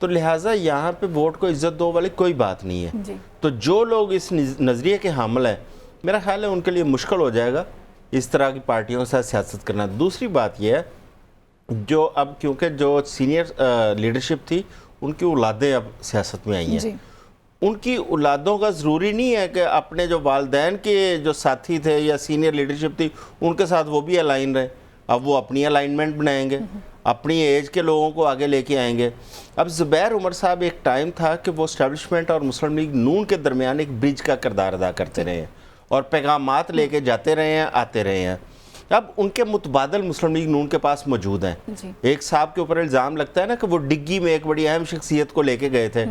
تو لہٰذا یہاں پہ ووٹ کو عزت دو والی کوئی بات نہیں ہے. جی. تو جو لوگ اس نظریے کے حامل ہیں میرا خیال ہے ان کے لیے مشکل ہو جائے گا اس طرح کی پارٹیوں کے ساتھ سیاست کرنا. دوسری بات یہ ہے جو اب کیونکہ جو سینئر لیڈرشپ تھی ان کی اولادیں اب سیاست میں آئی ہیں. جی. ان کی اولادوں کا ضروری نہیں ہے کہ اپنے جو والدین کے جو ساتھی تھے یا سینئر لیڈرشپ تھی ان کے ساتھ وہ بھی الائن رہے. اب وہ اپنی الائنمنٹ بنائیں گے, اپنی ایج کے لوگوں کو آگے لے کے آئیں گے. اب زبیر عمر صاحب ایک ٹائم تھا کہ وہ اسٹیبلشمنٹ اور مسلم لیگ نون کے درمیان ایک برج کا کردار ادا کرتے رہے ہیں اور پیغامات لے کے جاتے رہے ہیں, آتے رہے ہیں. اب ان کے متبادل مسلم لیگ نون کے پاس موجود ہیں. ایک صاحب کے اوپر الزام لگتا ہے نا کہ وہ ڈگی میں ایک بڑی اہم شخصیت کو لے کے گئے تھے,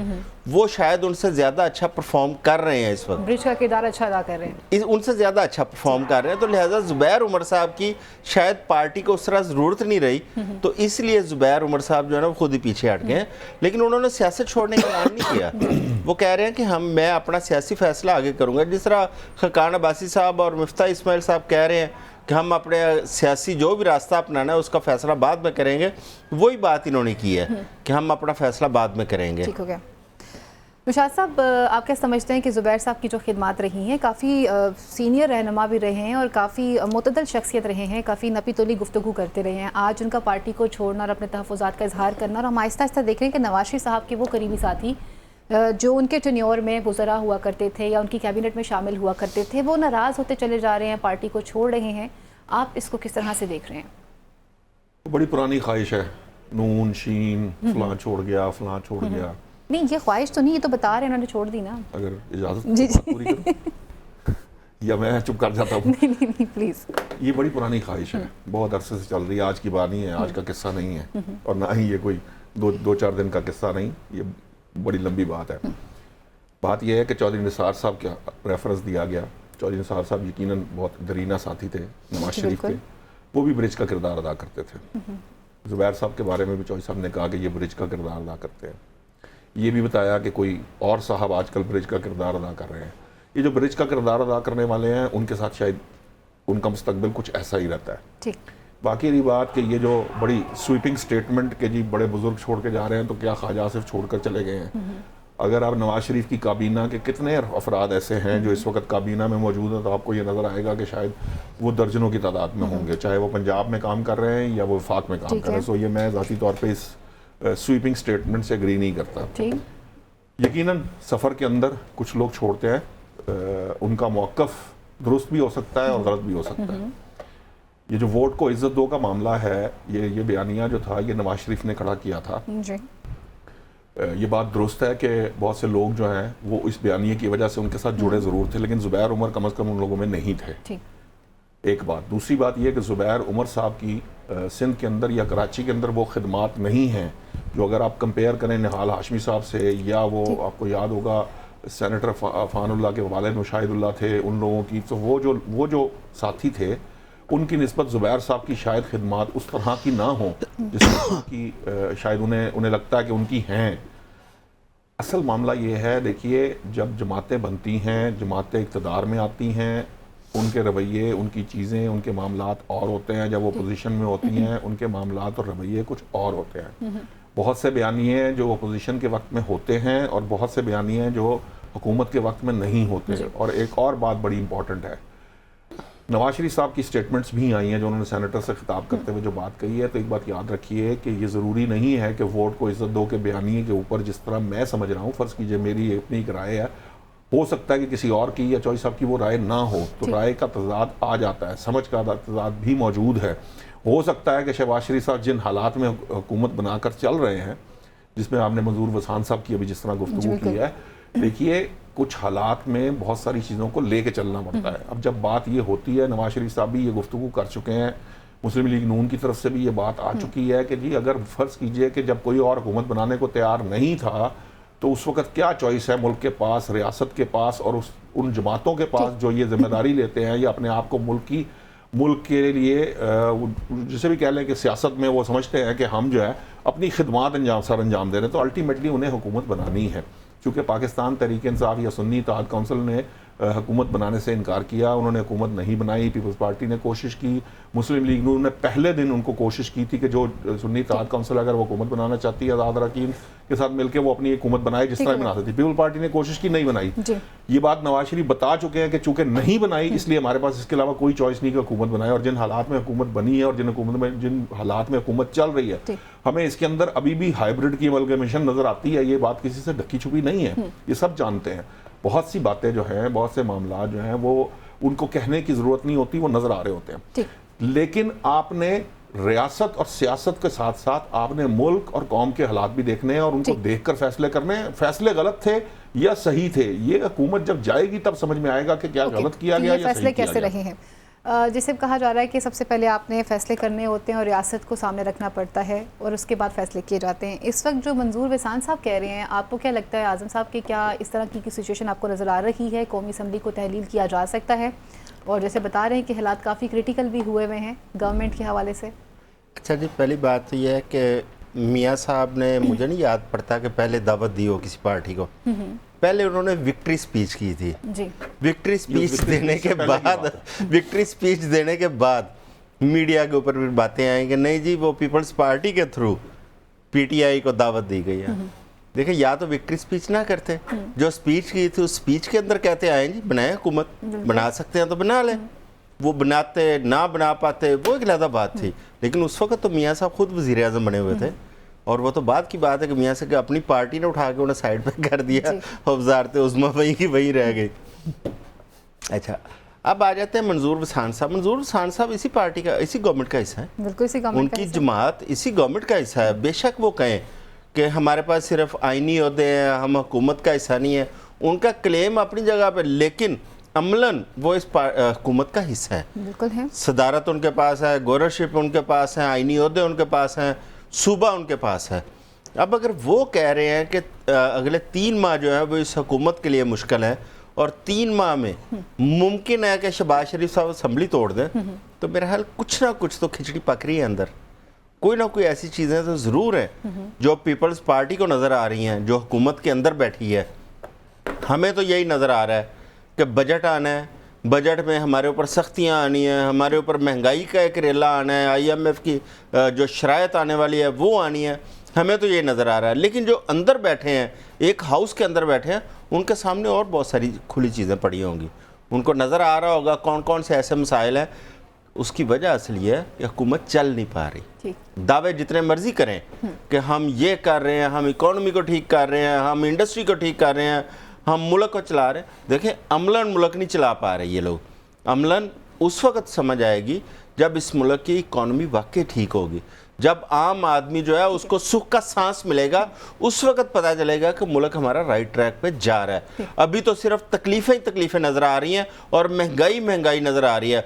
وہ شاید ان سے زیادہ اچھا پرفارم کر رہے ہیں اس وقت, برج کا کردار اچھا ادا کر رہے ہیں, ان سے زیادہ اچھا پرفارم کر رہے ہیں. تو لہٰذا زبیر عمر صاحب کی شاید پارٹی کو اس طرح ضرورت نہیں رہی, تو اس لیے زبیر عمر صاحب جو ہے نا وہ خود ہی پیچھے ہٹ گئے ہیں. لیکن انہوں نے سیاست چھوڑنے کا اعلان نہیں کیا. وہ کہہ رہے ہیں کہ میں اپنا سیاسی فیصلہ آگے کروں گا, جس طرح خاقان عباسی صاحب اور مفتاح اسماعیل صاحب کہہ رہے ہیں کہ ہم اپنے سیاسی جو بھی راستہ اپنانا ہے اس کا فیصلہ بعد میں کریں گے. وہی بات انہوں نے کی ہے کہ ہم اپنا فیصلہ بعد میں کریں گے. ٹھیک ہو گیا. نشاط صاحب, آپ کیا سمجھتے ہیں کہ زبیر صاحب کی جو خدمات رہی ہیں, کافی سینئر رہنما بھی رہے ہیں اور کافی معتدل شخصیت رہے ہیں, کافی نپی تولی گفتگو کرتے رہے ہیں, آج ان کا پارٹی کو چھوڑنا اور اپنے تحفظات کا اظہار کرنا, اور ہم آہستہ آہستہ دیکھ رہے ہیں کہ نواز شریف صاحب کے وہ قریبی ساتھی جو ان کے ٹینیور میں گزرا ہوا کرتے تھے یا ان کی کیبنٹ میں شامل ہوا کرتے تھے, وہ ناراض ہوتے چلے جا رہے ہیں, پارٹی کو چھوڑ رہے ہیں. آپ اس کو کس طرح سے دیکھ رہے ہیں؟ بڑی پرانی خواہش ہے, نون شین فلاں چھوڑ گیا, فلاں چھوڑ گیا. نہیں, یہ خواہش تو نہیں, یہ تو بتا رہے ہیں انہوں نے چھوڑ دی نا. اگر اجازت پوری کروں یا میں چپ کر جاتا ہوں؟ نہیں پلیز. یہ بڑی پرانی خواہش ہے, بہت عرصے سے چل رہی ہے, آج کی بات نہیں ہے, آج کا قصہ نہیں ہے, اور نہ ہی یہ کوئی دو چار دن کا قصہ نہیں, یہ بڑی لمبی بات ہے. بات یہ ہے کہ چودھری نثار صاحب کا ریفرنس دیا گیا. چودھری نثار صاحب یقیناً بہت درینہ ساتھی تھے نواز شریف کے, وہ بھی برج کا کردار ادا کرتے تھے. زبیر صاحب کے بارے میں بھی چودھری صاحب نے کہا کہ یہ برج کا کردار ادا کرتے ہیں. یہ بھی بتایا کہ کوئی اور صاحب آج کل برج کا کردار ادا کر رہے ہیں. یہ جو برج کا کردار ادا کرنے والے ہیں ان کے ساتھ شاید ان کا مستقبل کچھ ایسا ہی رہتا ہے. باقی رہی بات کہ یہ جو بڑی سویپنگ سٹیٹمنٹ کہ جی بڑے بزرگ چھوڑ کے جا رہے ہیں, تو کیا خواجہ آصف چھوڑ کر چلے گئے ہیں؟ اگر آپ نواز شریف کی کابینہ کے کتنے افراد ایسے ہیں جو اس وقت کابینہ میں موجود ہیں, تو آپ کو یہ نظر آئے گا کہ شاید وہ درجنوں کی تعداد میں ہوں گے, چاہے وہ پنجاب میں کام کر رہے ہیں یا وہ وفاق میں کام کر رہے ہیں. سو یہ میں ذاتی طور پہ اس سویپنگ سٹیٹمنٹ سے اگری نہیں کرتا. یقیناً سفر کے اندر کچھ لوگ چھوڑتے ہیں, ان کا موقف درست بھی ہو سکتا ہے اور غلط بھی ہو سکتا ہے. یہ جو ووٹ کو عزت دو کا معاملہ ہے, یہ بیانیہ جو تھا یہ نواز شریف نے کھڑا کیا تھا. یہ بات درست ہے کہ بہت سے لوگ جو ہیں وہ اس بیانیے کی وجہ سے ان کے ساتھ جڑے ضرور تھے, لیکن زبیر عمر کم از کم ان لوگوں میں نہیں تھے. ایک بات. دوسری بات یہ کہ زبیر عمر صاحب کی سندھ کے اندر یا کراچی کے اندر وہ خدمات نہیں ہیں جو اگر آپ کمپیئر کریں نہال ہاشمی صاحب سے, یا وہ آپ کو یاد ہوگا سینیٹر فان اللہ کے والد مشاہد اللہ تھے, ان لوگوں کی, تو وہ جو ساتھی تھے ان کی نسبت زبیر صاحب کی شاید خدمات اس طرح کی نہ ہوں جس طرح کی شاید انہیں لگتا ہے کہ ان کی ہیں. اصل معاملہ یہ ہے, دیکھیے جب جماعتیں بنتی ہیں, جماعتیں اقتدار میں آتی ہیں, ان کے رویے, ان کی چیزیں, ان کے معاملات اور ہوتے ہیں. جب وہ اپوزیشن میں ہوتی ہیں ان کے معاملات اور رویے کچھ اور ہوتے ہیں. بہت سے بیانیے جو اپوزیشن کے وقت میں ہوتے ہیں اور بہت سے بیانیے جو حکومت کے وقت میں نہیں ہوتے. اور ایک اور بات بڑی امپورٹنٹ ہے, نواز شریف صاحب کی سٹیٹمنٹس بھی آئی ہیں جو انہوں نے سینیٹر سے خطاب کرتے ہوئے جو بات کہی ہے. تو ایک بات یاد رکھیے کہ یہ ضروری نہیں ہے کہ ووٹ کو عزت دو کے بیانیے کے اوپر, جس طرح میں سمجھ رہا ہوں, فرض کیجئے میری اپنی ایک رائے ہے, ہو سکتا ہے کہ کسی اور کی یا چوہدری صاحب کی وہ رائے نہ ہو, تو رائے کا تضاد آ جاتا ہے, سمجھ کا تضاد بھی موجود ہے. ہو سکتا ہے کہ شہباز شریف صاحب جن حالات میں حکومت بنا کر چل رہے ہیں, جس میں آپ نے منظور وسان صاحب کی ابھی جس طرح گفتگو کی ہے, دیکھیے کچھ حالات میں بہت ساری چیزوں کو لے کے چلنا پڑتا ہے. اب جب بات یہ ہوتی ہے, نواز شریف صاحب بھی یہ گفتگو کر چکے ہیں, مسلم لیگ نون کی طرف سے بھی یہ بات آ چکی ہے کہ جی اگر فرض کیجئے کہ جب کوئی اور حکومت بنانے کو تیار نہیں تھا تو اس وقت کیا چوائس ہے ملک کے پاس, ریاست کے پاس اور ان جماعتوں کے پاس جو یہ ذمہ داری لیتے ہیں یا اپنے آپ کو ملک کے لیے جسے بھی کہہ لیں کہ سیاست میں وہ سمجھتے ہیں کہ ہم جو ہے اپنی خدمات سر انجام دے رہے ہیں, تو الٹیمیٹلی انہیں حکومت بنانی ہے. چونکہ پاکستان تحریک انصاف یا سنی اتحاد کونسل نے حکومت بنانے سے انکار کیا، انہوں نے حکومت نہیں بنائی، پیپلز پارٹی نے کوشش کی، مسلم لیگ نون نے پہلے دن ان کو کوشش کی تھی کہ جو سنی اتحاد کونسل اگر وہ حکومت بنانا چاہتی ہے آزاد اراکین کے ساتھ مل کے وہ اپنی حکومت بنائے جس طرح بناتی تھی. پیپل پارٹی نے کوشش کی، نہیں بنائی. یہ بات نواز شریف بتا چکے ہیں کہ چونکہ نہیں بنائی اس لیے ہمارے پاس اس کے علاوہ کوئی چوائس نہیں کہ حکومت بنائے، اور جن حالات میں حکومت بنی ہے اور جن حالات میں حکومت چل رہی ہے ہمیں اس کے اندر ابھی بھی ہائیبرڈ کی املگمیشن نظر آتی ہے. یہ بات کسی سے ڈھکی چھپی نہیں ہے، یہ سب جانتے ہیں. بہت سی باتیں جو ہیں، بہت سے معاملات جو ہیں وہ ان کو کہنے کی ضرورت نہیں ہوتی، وہ نظر آ رہے ہوتے ہیں. لیکن آپ نے ریاست اور سیاست کے ساتھ ساتھ آپ نے ملک اور قوم کے حالات بھی دیکھنے ہیں اور ان کو دیکھ کر فیصلے کرنے ہیں. فیصلے غلط تھے یا صحیح تھے، یہ حکومت جب جائے گی تب سمجھ میں آئے گا کہ کیا غلط کیا گیا یا صحیح کیا گیا. جسے کہا جا رہا ہے کہ سب سے پہلے آپ نے فیصلے کرنے ہوتے ہیں اور ریاست کو سامنے رکھنا پڑتا ہے اور اس کے بعد فیصلے کیے جاتے ہیں. اس وقت جو منظور وسان صاحب کہہ رہے ہیں، آپ کو کیا لگتا ہے اعظم صاحب کہ کیا اس طرح کی سچویشن آپ کو نظر آ رہی ہے؟ قومی اسمبلی کو تحلیل کیا جا سکتا ہے؟ اور جیسے بتا رہے ہیں کہ حالات کافی کریٹیکل بھی ہوئے ہوئے ہیں گورنمنٹ کے حوالے سے. اچھا جی، پہلی بات تو یہ ہے کہ میاں صاحب نے، مجھے نہیں یاد پڑتا کہ پہلے دعوت دی ہو کسی پارٹی کو، پہلے انہوں نے وکٹری سپیچ کی تھی. وکٹری سپیچ دینے کے بعد میڈیا کے اوپر بھی باتیں آئیں کہ نہیں جی وہ پیپلز پارٹی کے تھرو پی ٹی آئی کو دعوت دی گئی ہے. دیکھیں یا تو وکٹری سپیچ نہ کرتے، جو سپیچ کی تھی اس سپیچ کے اندر کہتے آئیں جی بنائیں حکومت، بنا سکتے ہیں تو بنا لیں. وہ بناتے نہ بنا پاتے وہ ایک علیحدہ بات تھی. لیکن اس وقت تو میاں صاحب خود وزیر اعظم بنے ہوئے تھے، اور وہ تو بعد کی بات ہے کہ میاں صاحب اپنی پارٹی نے اٹھا کے انہیں سائڈ پہ کر دیا اور وزارت عظمیٰ وہیں کی وہیں رہ گئی. اچھا اب آ جاتے ہیں منظور وسان صاحب. منظور وسان صاحب اسی پارٹی کا، اسی گورنمنٹ کا حصہ ہے، ان کی جماعت اسی گورنمنٹ کا حصہ ہے. بے شک وہ کہیں کہ ہمارے پاس صرف آئینی عہدے ہیں، ہم حکومت کا حصہ نہیں ہے، ان کا کلیم اپنی جگہ پہ، لیکن عملاً وہ اس حکومت کا حصہ ہے. بالکل ہے، صدارت ان کے پاس ہے، گورنرشپ ان کے پاس ہے، آئینی عہدے ان کے پاس ہیں، صوبہ ان کے پاس ہے. اب اگر وہ کہہ رہے ہیں کہ اگلے 3 ماہ جو ہے وہ اس حکومت کے لیے مشکل ہے اور 3 ماہ میں ممکن ہے کہ شہباز شریف صاحب اسمبلی توڑ دیں، تو میرا خیال کچھ نہ کچھ تو کھچڑی پک رہی ہے اندر. کوئی نہ کوئی ایسی چیزیں تو ضرور ہیں جو پیپلز پارٹی کو نظر آ رہی ہیں، جو حکومت کے اندر بیٹھی ہے. ہمیں تو یہی نظر آ رہا ہے کہ بجٹ آنا ہے، بجٹ میں ہمارے اوپر سختیاں آنی ہیں، ہمارے اوپر مہنگائی کا ایک ریلا آنا ہے، آئی ایم ایف کی جو شرائط آنے والی ہے وہ آنی ہے. ہمیں تو یہ نظر آ رہا ہے. لیکن جو اندر بیٹھے ہیں، ایک ہاؤس کے اندر بیٹھے ہیں، ان کے سامنے اور بہت ساری کھلی چیزیں پڑی ہوں گی. ان کو نظر آ رہا ہوگا کون کون سے ایسے مسائل ہیں. اس کی وجہ اصل یہ ہے کہ حکومت چل نہیں پا رہی. دعوے جتنے مرضی کریں کہ ہم یہ کر رہے ہیں، ہم اکانومی کو ٹھیک کر رہے ہیں، ہم انڈسٹری کو ٹھیک کر رہے ہیں، ہم ملک کو چلا رہے ہیں. دیکھیں عملاً ملک نہیں چلا پا رہے یہ لوگ. عملاً اس وقت سمجھ آئے گی جب اس ملک کی اکانومی واقعی ٹھیک ہوگی، جب عام آدمی جو ہے اس کو سکھ کا سانس ملے گا، اس وقت پتہ چلے گا کہ ملک ہمارا رائٹ ٹریک پہ جا رہا ہے. ابھی تو صرف تکلیفیں نظر آ رہی ہیں اور مہنگائی نظر آ رہی ہے.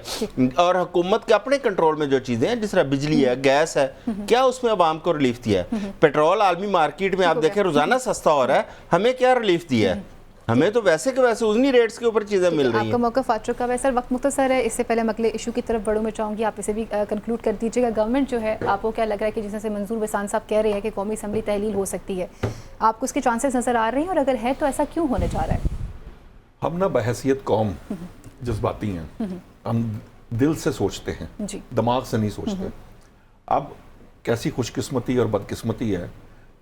اور حکومت کے اپنے کنٹرول میں جو چیزیں ہیں، جس طرح بجلی ہے، گیس ہے، کیا اس میں عوام کو ریلیف دیا ہے؟ پیٹرول عالمی مارکیٹ میں آپ دیکھیں روزانہ سستا ہو رہا ہے، ہمیں کیا ریلیف دیا ہے؟ ہمیں تو ویسے کہ ویسے اتنی ریٹس کے اوپر چیزیں مل رہی ہیں. آپ کا موقف آ چکا ہے سر، وقت مختصر ہے. اس سے پہلے اگلے ایشو کی طرف بڑھوں میں چاہوں گی، آپ اسے بھی کنکلوڈ کر دیجیے گا. گورنمنٹ جو ہے، آپ کو کیا لگ رہا ہے کہ جس طرح سے منظور وسان صاحب کہہ رہے ہیں کہ قومی اسمبلی تحلیل ہو سکتی ہے، آپ کو اس کے چانسز نظر آ رہے ہیں؟ اور اگر ہے تو ایسا کیوں ہونے جا رہا ہے؟ ہم نا بحیثیت قوم جذباتی ہیں، ہم دل سے سوچتے ہیں، دماغ سے نہیں سوچتے. اب کیسی خوش قسمتی اور بدقسمتی ہے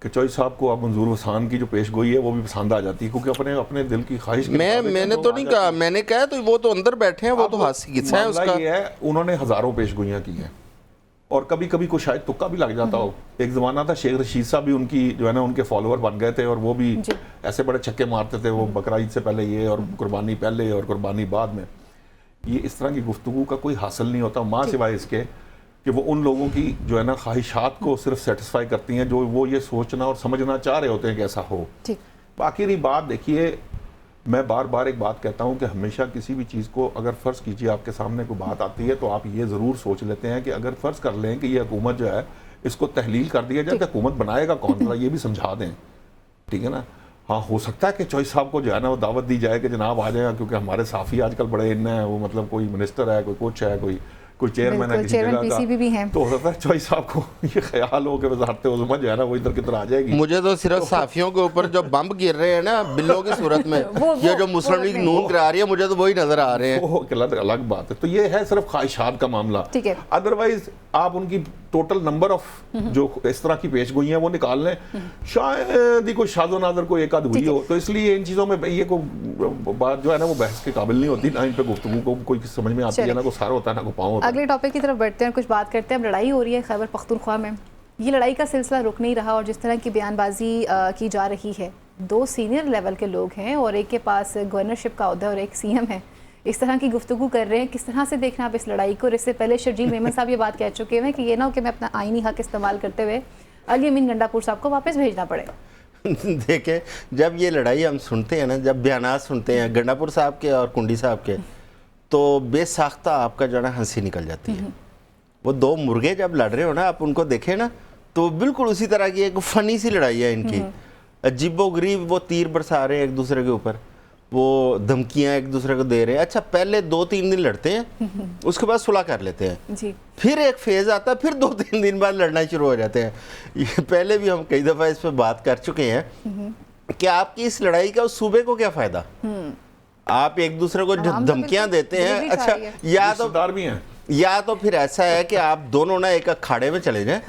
کہ چوئی صاحب کو اب منظور وسان کی جو پیش گوئی ہے وہ بھی پسند آ جاتی ہے، کیونکہ اپنے دل کی خواہش میں نے تو نہیں کہا، میں نے کہا تو وہ تو اندر بیٹھے ہیں، وہ تو حاصل ہے اس کا. یہ ہے انہوں نے ہزاروں پیش گوئیاں کی ہیں اور کبھی کبھی کوئی شاید تکا بھی لگ جاتا ہو. ایک زمانہ تھا شیخ رشید صاحب بھی ان کی جو ہے نا ان کے فالوور بن گئے تھے اور وہ بھی ایسے بڑے چھکے مارتے تھے، وہ بقرہ عید سے پہلے یہ اور قربانی پہلے اور قربانی بعد میں. یہ اس طرح کی گفتگو کا کوئی حاصل نہیں ہوتا ماں سوائے اس کے کہ وہ ان لوگوں کی جو ہے نا خواہشات کو صرف سیٹسفائی کرتی ہیں جو وہ یہ سوچنا اور سمجھنا چاہ رہے ہوتے ہیں کہ ایسا ہو. باقی رہی بات، دیکھیے میں بار بار ایک بات کہتا ہوں کہ ہمیشہ کسی بھی چیز کو اگر فرض کیجیے آپ کے سامنے کوئی بات آتی ہے تو آپ یہ ضرور سوچ لیتے ہیں کہ اگر فرض کر لیں کہ یہ حکومت جو ہے اس کو تحلیل کر دیا جائے تو حکومت بنائے گا کون؟ ذرا یہ بھی سمجھا دیں، ٹھیک ہے نا. ہاں ہو سکتا ہے کہ چوئی صاحب کو جو ہے نا وہ دعوت دی جائے کہ جناب آ جائیں، کیونکہ ہمارے صافی آج کل بڑے ان ہیں، وہ مطلب کوئی منسٹر ہے، کوئی کچھ ہے، کوئی کوئی چیئرمین ہے کسی جگہ کا, تو ہو سکتا ہے چوہی صاحب کو یہ خیال ہو کہ وزارت عظمیٰ جو ہے نا وہ ادھر کی طرح آ جائے گی. مجھے تو صرف صحافیوں کے اوپر جو بمب گر رہے ہیں نا بلوں کی صورت میں, یہ جو مسلم لیگ نون کرا رہی ہے, مجھے تو وہی نظر آ رہے ہیں. وہ الگ بات ہے. تو یہ ہے صرف خواہشات کا معاملہ. ادروائز آپ ان کی ٹوٹل نمبر آف جو اس طرح کی پیش گوئی ہیں وہ نکال لیں, شاید ہی کوئی شاذ و نادر کوئی ایک آدھ ہوئی ہو. تو اس لیے ان چیزوں میں یہ کوئی بات جو ہے نا وہ بحث کے قابل نہیں ہوتی, نہ ان پہ گفتگو کو کوئی سمجھ میں آتی ہے, نہ کوئی سارا ہوتا ہے نہ کوئی پاؤں ہوتا ہے. اگلے ٹاپک کی طرف بڑھتے ہیں, کچھ بات کرتے ہیں. لڑائی ہو رہی ہے خیبر پختونخوا میں, یہ لڑائی کا سلسلہ رک نہیں رہا, اور جس طرح کی بیان بازی کی جا رہی ہے, 2 سینئر لیول کے لوگ ہیں اور ایک کے پاس گورنرشپ کا عہدہ اور ایک سی ایم ہے, اس طرح کی گفتگو کر رہے ہیں. کس طرح سے دیکھنا آپ اس لڑائی کو؟ اور اس سے پہلے شرجیل میمن صاحب یہ بات کہہ چکے ہیں کہ یہ نہ ہو کہ میں اپنا آئینی حق استعمال کرتے ہوئے علی امین گنڈاپور صاحب کو واپس بھیجنا پڑے. دیکھیں, جب یہ لڑائی ہم سنتے ہیں نا, جب بیانات سنتے ہیں گنڈاپور صاحب کے اور کنڈی صاحب کے, تو بے ساختہ آپ کا جو ہے نا ہنسی نکل جاتی ہے. وہ 2 مرغے جب لڑ رہے ہو نا, آپ ان کو دیکھیں نا, تو بالکل اسی طرح کی ایک فنی سی لڑائی ہے ان کی. عجیب و غریب وہ تیر برسا رہے ہیں ایک دوسرے کے اوپر, وہ دھمکیاں ایک دوسرے کو دے رہے ہیں. اچھا پہلے 2-3 دن لڑتے ہیں, اس کے بعد صلح کر لیتے ہیں, پھر ایک فیز آتا ہے, پھر 2-3 دن بعد لڑنا شروع ہو جاتے ہیں. یہ پہلے بھی ہم کئی دفعہ اس پہ بات کر چکے ہیں کہ آپ کی اس لڑائی کا اس صوبے کو کیا فائدہ. آپ ایک دوسرے کو دھمکیاں دیتے ہیں, اچھا یا تو پھر ایسا ہے کہ آپ دونوں نا ایک اکھاڑے میں چلے جائیں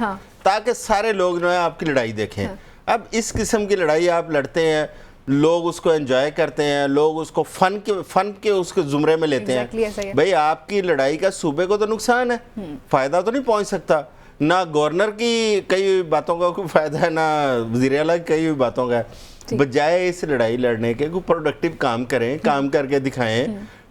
تاکہ سارے لوگ جو ہے آپ کی لڑائی دیکھیں. اب اس قسم کی لڑائی آپ لڑتے ہیں, لوگ اس کو انجوائے کرتے ہیں, لوگ اس کو فن کے اس کے زمرے میں لیتے ہیں. بھئی آپ کی لڑائی کا صوبے کو تو نقصان ہے, فائدہ تو نہیں پہنچ سکتا. نہ گورنر کی کئی باتوں کا کوئی فائدہ ہے, نہ وزیر اعلیٰ کی کئی باتوں کا ہے. بجائے اس لڑائی لڑنے کے کوئی پروڈکٹیو کام کریں, کام کر کے دکھائیں.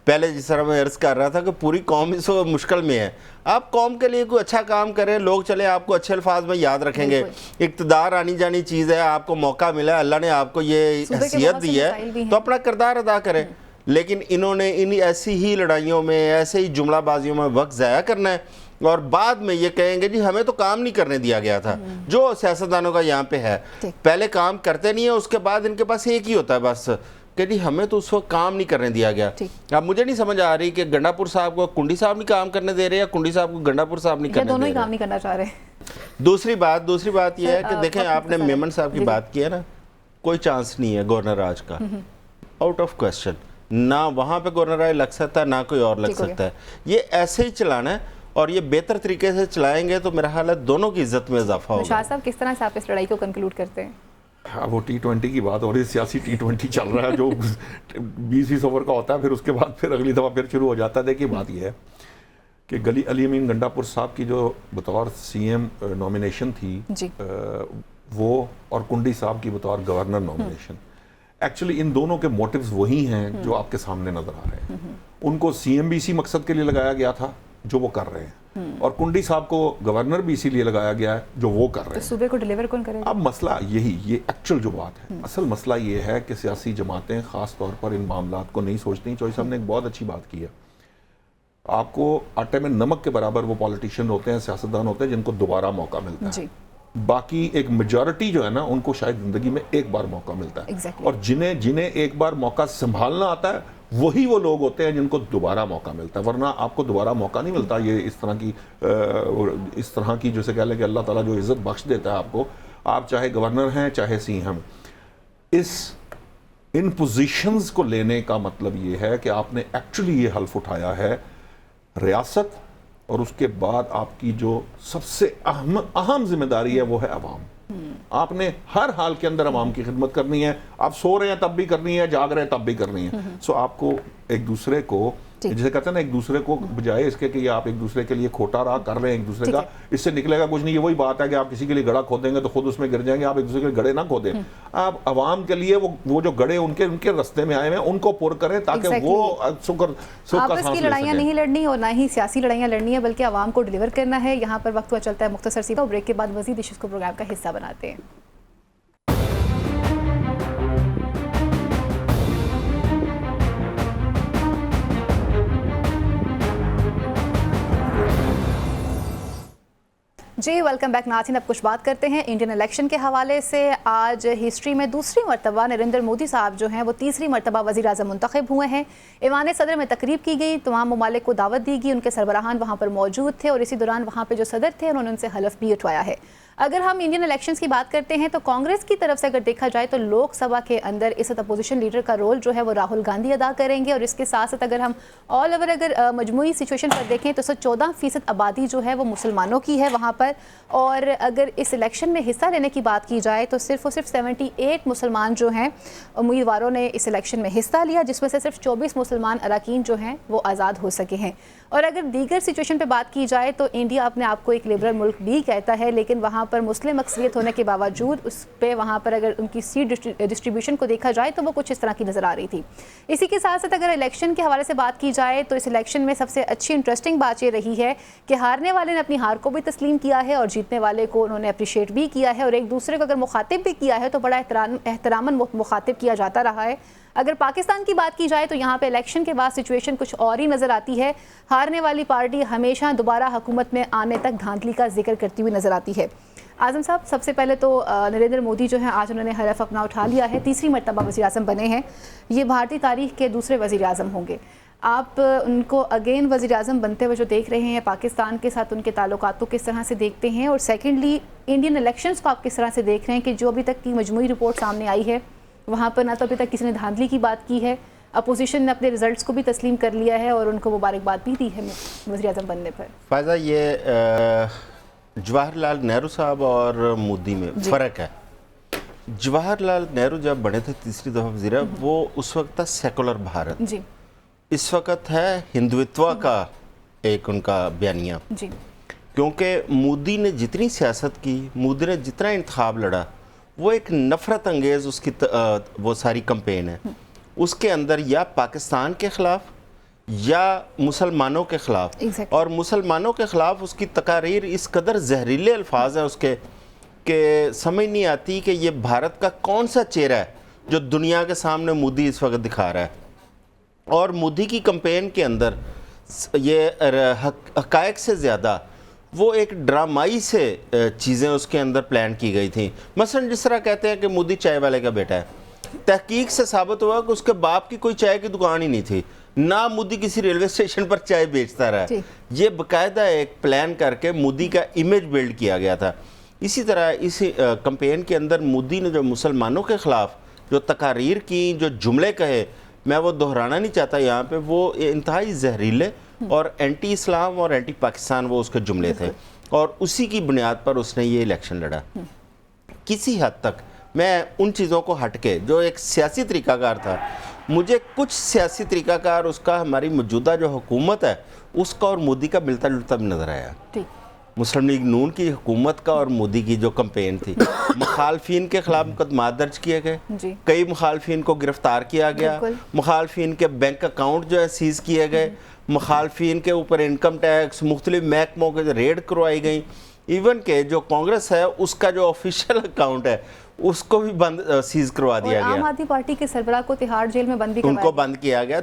پہلے جس طرح میں عرض کر رہا تھا کہ پوری قوم اس وقت مشکل میں ہے, آپ قوم کے لیے کوئی اچھا کام کریں, لوگ چلے آپ کو اچھے الفاظ میں یاد رکھیں گے. اقتدار آنی جانی چیز ہے, آپ کو موقع ملا ہے, اللہ نے آپ کو یہ حیثیت دی ہے, تو اپنا کردار ادا کریں. لیکن انہوں نے ان ایسی ہی لڑائیوں میں, ایسے ہی جملہ بازیوں میں وقت ضائع کرنا ہے, اور بعد میں یہ کہیں گے جی ہمیں تو کام نہیں کرنے دیا گیا تھا, جو سیاستدانوں کا یہاں پہ ہے. پہلے کام کرتے نہیں ہیں, اس کے بعد ان کے پاس ایک ہی ہوتا ہے بس کہ جی ہمیں تو اس وقت کام نہیں کرنے دیا گیا. اب مجھے نہیں سمجھ آ رہی کہ گنڈاپور صاحب کو کنڈی صاحب نہیں کام کرنے دے رہے, یا کنڈی صاحب کو گنڈاپور صاحب نہیں کرنے دے رہے, دونوں ہی کام نہیں کرنا چاہ رہے. دوسری بات یہ ہے کہ دیکھیں, آپ نے میمن صاحب کی بات کی ہے نا, کوئی چانس نہیں ہے گورنر راج کا, آؤٹ آف کوسچن. نہ وہاں پہ گورنر راج لگ سکتا ہے, نہ کوئی اور لگ سکتا ہے. یہ ایسے ہی چلانا ہے, اور یہ بہتر طریقے سے چلائیں گے تو میرا خیال ہے دونوں کی عزت میں اضافہ ہوگا. شاہ صاحب, کس طرح سے آپ اس لڑائی کو کنکلوڈ کرتے ہیں؟ وہ T20 کی بات ہو رہی ہے, سیاسی T20 چل رہا ہے جو 20-20 اوور کا ہوتا ہے, پھر اس کے بعد پھر اگلی دفعہ پھر شروع ہو جاتا ہے. دیکھیے بات یہ ہے کہ علی امین گنڈاپور صاحب کی جو بطور سی ایم نومینیشن تھی, وہ اور کنڈی صاحب کی بطور گورنر نومینیشن, ایکچولی ان دونوں کے موٹیوز وہی ہیں جو آپ کے سامنے نظر آ رہے ہیں. ان کو سی ایم بھی اسی مقصد کے لیے لگایا گیا تھا جو وہ کر رہے ہیں, اور کنڈی صاحب کو گورنر بھی اسی لیے لگایا گیا ہے جو وہ کر رہے ہیں. صوبے کو ڈیلیور کون کرے گا؟ اب مسئلہ یہ ایکچوئل جو بات ہے, اصل مسئلہ یہ ہے کہ سیاسی جماعتیں خاص طور پر ان معاملات کو نہیں سوچتی. چوہی صاحب نے ایک بہت اچھی بات کی ہے, آپ کو آٹے میں نمک کے برابر وہ پالیٹیشین ہوتے ہیں, سیاستدان ہوتے ہیں جن کو دوبارہ موقع ملتا ہے. باقی ایک میجورٹی جو ہے نا, ان کو شاید زندگی میں ایک بار موقع ملتا ہے, اور جنہیں ایک بار موقع سنبھالنا آتا ہے وہی وہ لوگ ہوتے ہیں جن کو دوبارہ موقع ملتا ہے. ورنہ آپ کو دوبارہ موقع نہیں ملتا. یہ اس طرح کی جیسے کہہ لیں کہ اللہ تعالیٰ جو عزت بخش دیتا ہے آپ کو, آپ چاہے گورنر ہیں چاہے سی ایم, ان پوزیشنز کو لینے کا مطلب یہ ہے کہ آپ نے ایکچولی یہ حلف اٹھایا ہے ریاست, اور اس کے بعد آپ کی جو سب سے اہم ذمہ داری ہے وہ ہے عوام. آپ نے ہر حال کے اندر عوام کی خدمت کرنی ہے. آپ سو رہے ہیں تب بھی کرنی ہے, جاگ رہے ہیں تب بھی کرنی ہے. سو آپ کو ایک دوسرے کو, جیسے کہتے ہیں نا, ایک دوسرے کو بجائے اس کے کہ آپ ایک دوسرے کے لیے کھوٹا راہ کر رہے ہیں ایک دوسرے کا, اس سے نکلے گا کچھ نہیں. یہ وہی بات ہے کہ آپ کسی کے لیے گڑھا کھودیں گے تو خود اس میں گر جائیں گے. آپ ایک دوسرے کے گڑھے نہ کھودیں, آپ عوام کے لیے وہ جو گڑھے ان کے رستے میں آئے ہیں ان کو پر کریں تاکہ وہ آپس کی لڑائیاں نہیں لڑنی اور نہ ہی سیاسی لڑائیاں لڑنی ہے, بلکہ عوام کو ڈیلیور کرنا ہے. یہاں پر وقت ہوا چلتا ہے مختصر سی بریک کے بعد مزید ایشوز کو پروگرام کا حصہ بناتے ہیں. جی ویلکم بیک ناظرین، اب کچھ بات کرتے ہیں انڈین الیکشن کے حوالے سے۔ آج ہسٹری میں دوسری مرتبہ نریندر مودی صاحب جو ہیں وہ تیسری مرتبہ وزیر اعظم منتخب ہوئے ہیں۔ ایوان صدر میں تقریب کی گئی، تمام ممالک کو دعوت دی گئی، ان کے سربراہان وہاں پر موجود تھے اور اسی دوران وہاں پہ جو صدر تھے انہوں نے ان سے حلف بھی اٹھوایا ہے۔ اگر ہم انڈین الیکشنز کی بات کرتے ہیں تو کانگریس کی طرف سے اگر دیکھا جائے تو لوک سبھا کے اندر اس وقت اپوزیشن لیڈر کا رول جو ہے وہ راہل گاندھی ادا کریں گے، اور اس کے ساتھ ساتھ اگر ہم آل اوور اگر مجموعی سچویشن پر دیکھیں تو 14% آبادی جو ہے وہ مسلمانوں کی ہے وہاں پر، اور اگر اس الیکشن میں حصہ لینے کی بات کی جائے تو صرف 78 مسلمان جو ہیں امیدواروں نے اس الیکشن میں حصہ لیا، جس میں سے صرف 24 مسلمان اراکین جو ہیں وہ آزاد ہو سکے ہیں۔ اور اگر دیگر سچویشن پہ بات کی جائے تو انڈیا اپنے آپ کو ایک لبرل ملک بھی کہتا ہے، لیکن وہاں پر مسلم اکثریت ہونے کے باوجود اس پہ وہاں پر اگر ان کی سیٹ ڈسٹریبیوشن کو دیکھا جائے تو وہ کچھ اس طرح کی نظر آ رہی تھی۔ اسی کے ساتھ ساتھ اگر الیکشن کے حوالے سے بات کی جائے تو اس الیکشن میں سب سے اچھی انٹرسٹنگ بات یہ رہی ہے کہ ہارنے والے نے اپنی ہار کو بھی تسلیم کیا ہے اور جیتنے والے کو انہوں نے اپریشیٹ بھی کیا ہے، اور ایک دوسرے کو اگر مخاطب بھی کیا ہے تو بڑا احتراماً مخاطب کیا جاتا رہا ہے۔ اگر پاکستان کی بات کی جائے تو یہاں پہ الیکشن کے بعد سچویشن کچھ اور ہی نظر آتی ہے۔ ہارنے والی پارٹی ہمیشہ دوبارہ حکومت میں آنے تک دھاندلی کا ذکر کرتی ہوئی نظر آتی ہے۔ اعظم صاحب، سب سے پہلے تو نریندر مودی جو ہیں آج انہوں نے حلف اپنا اٹھا لیا ہے، تیسری مرتبہ وزیر اعظم بنے ہیں، یہ بھارتی تاریخ کے دوسرے وزیر اعظم ہوں گے۔ آپ ان کو اگین وزیر اعظم بنتے ہوئے جو دیکھ رہے ہیں، پاکستان کے ساتھ ان کے تعلقات کو کس طرح سے دیکھتے ہیں، اور سیکنڈلی انڈین الیکشنز کو آپ کس طرح سے دیکھ رہے ہیں کہ جو ابھی تک کی مجموعی رپورٹ سامنے آئی ہے وہاں پر نہ تو ابھی تک کسی نے دھاندلی کی بات کی ہے، اپوزیشن نے اپنے ریزلٹس کو بھی تسلیم کر لیا ہے اور ان کو مبارکباد بھی دی ہے وزیر اعظم بننے پر۔ فائزہ، یہ جواہر لال نہرو صاحب اور مودی میں فرق ہے۔ جواہر لال نہرو جب بنے تھے تیسری دفعہ وزیر، وہ اس وقت تھا سیکولر بھارت، جی اس وقت ہے ہندوتوا کا ایک ان کا بیانیہ، جی، کیونکہ مودی نے جتنی سیاست کی، مودی نے جتنا انتخاب لڑا، وہ ایک نفرت انگیز اس کی وہ ساری کمپین ہے، اس کے اندر یا پاکستان کے خلاف یا مسلمانوں کے خلاف، اور مسلمانوں کے خلاف اس کی تقاریر اس قدر زہریلے الفاظ ہیں اس کے کہ سمجھ نہیں آتی کہ یہ بھارت کا کون سا چہرہ ہے جو دنیا کے سامنے مودی اس وقت دکھا رہا ہے۔ اور مودی کی کمپین کے اندر یہ حقائق سے زیادہ وہ ایک ڈرامائی سے چیزیں اس کے اندر پلان کی گئی تھیں۔ مثلا جس طرح کہتے ہیں کہ مودی چائے والے کا بیٹا ہے، تحقیق سے ثابت ہوا کہ اس کے باپ کی کوئی چائے کی دکان ہی نہیں تھی، نہ مودی کسی ریلوے اسٹیشن پر چائے بیچتا رہا۔ یہ باقاعدہ ایک پلان کر کے مودی کا امیج بلڈ کیا گیا تھا۔ اسی طرح اس کمپین کے اندر مودی نے جو مسلمانوں کے خلاف جو تقاریر کی، جو جملے کہے، میں وہ دہرانا نہیں چاہتا یہاں پہ، وہ انتہائی زہریلے اور اینٹی اسلام اور اینٹی پاکستان وہ اس کے جملے تھے، اور اسی کی بنیاد پر اس نے یہ الیکشن لڑا۔ کسی حد تک میں ان چیزوں کو ہٹ کے جو ایک سیاسی طریقہ کار تھا، مجھے کچھ سیاسی طریقہ کار اس کا ہماری موجودہ جو حکومت ہے اس کا اور مودی کا ملتا جلتا بھی نظر آیا۔ مسلم لیگ نون کی حکومت کا اور مودی کی جو کمپین تھی، مخالفین کے خلاف مقدمات درج کیے گئے، کئی مخالفین کو گرفتار کیا گیا، مخالفین کے بینک اکاؤنٹ جو ہے سیز کیے گئے، مخالفین کے اوپر انکم ٹیکس مختلف محکموں کے ریڈ کروائی گئی، ایون کہ جو کانگریس ہے اس کا جو آفیشیل اکاؤنٹ ہے اس کو بھی بند سیز کروا دیا گیا۔ عام آدمی پارٹی کے سربراہ کو تہاڑ جیل میں بند ان کو بند کیا گیا،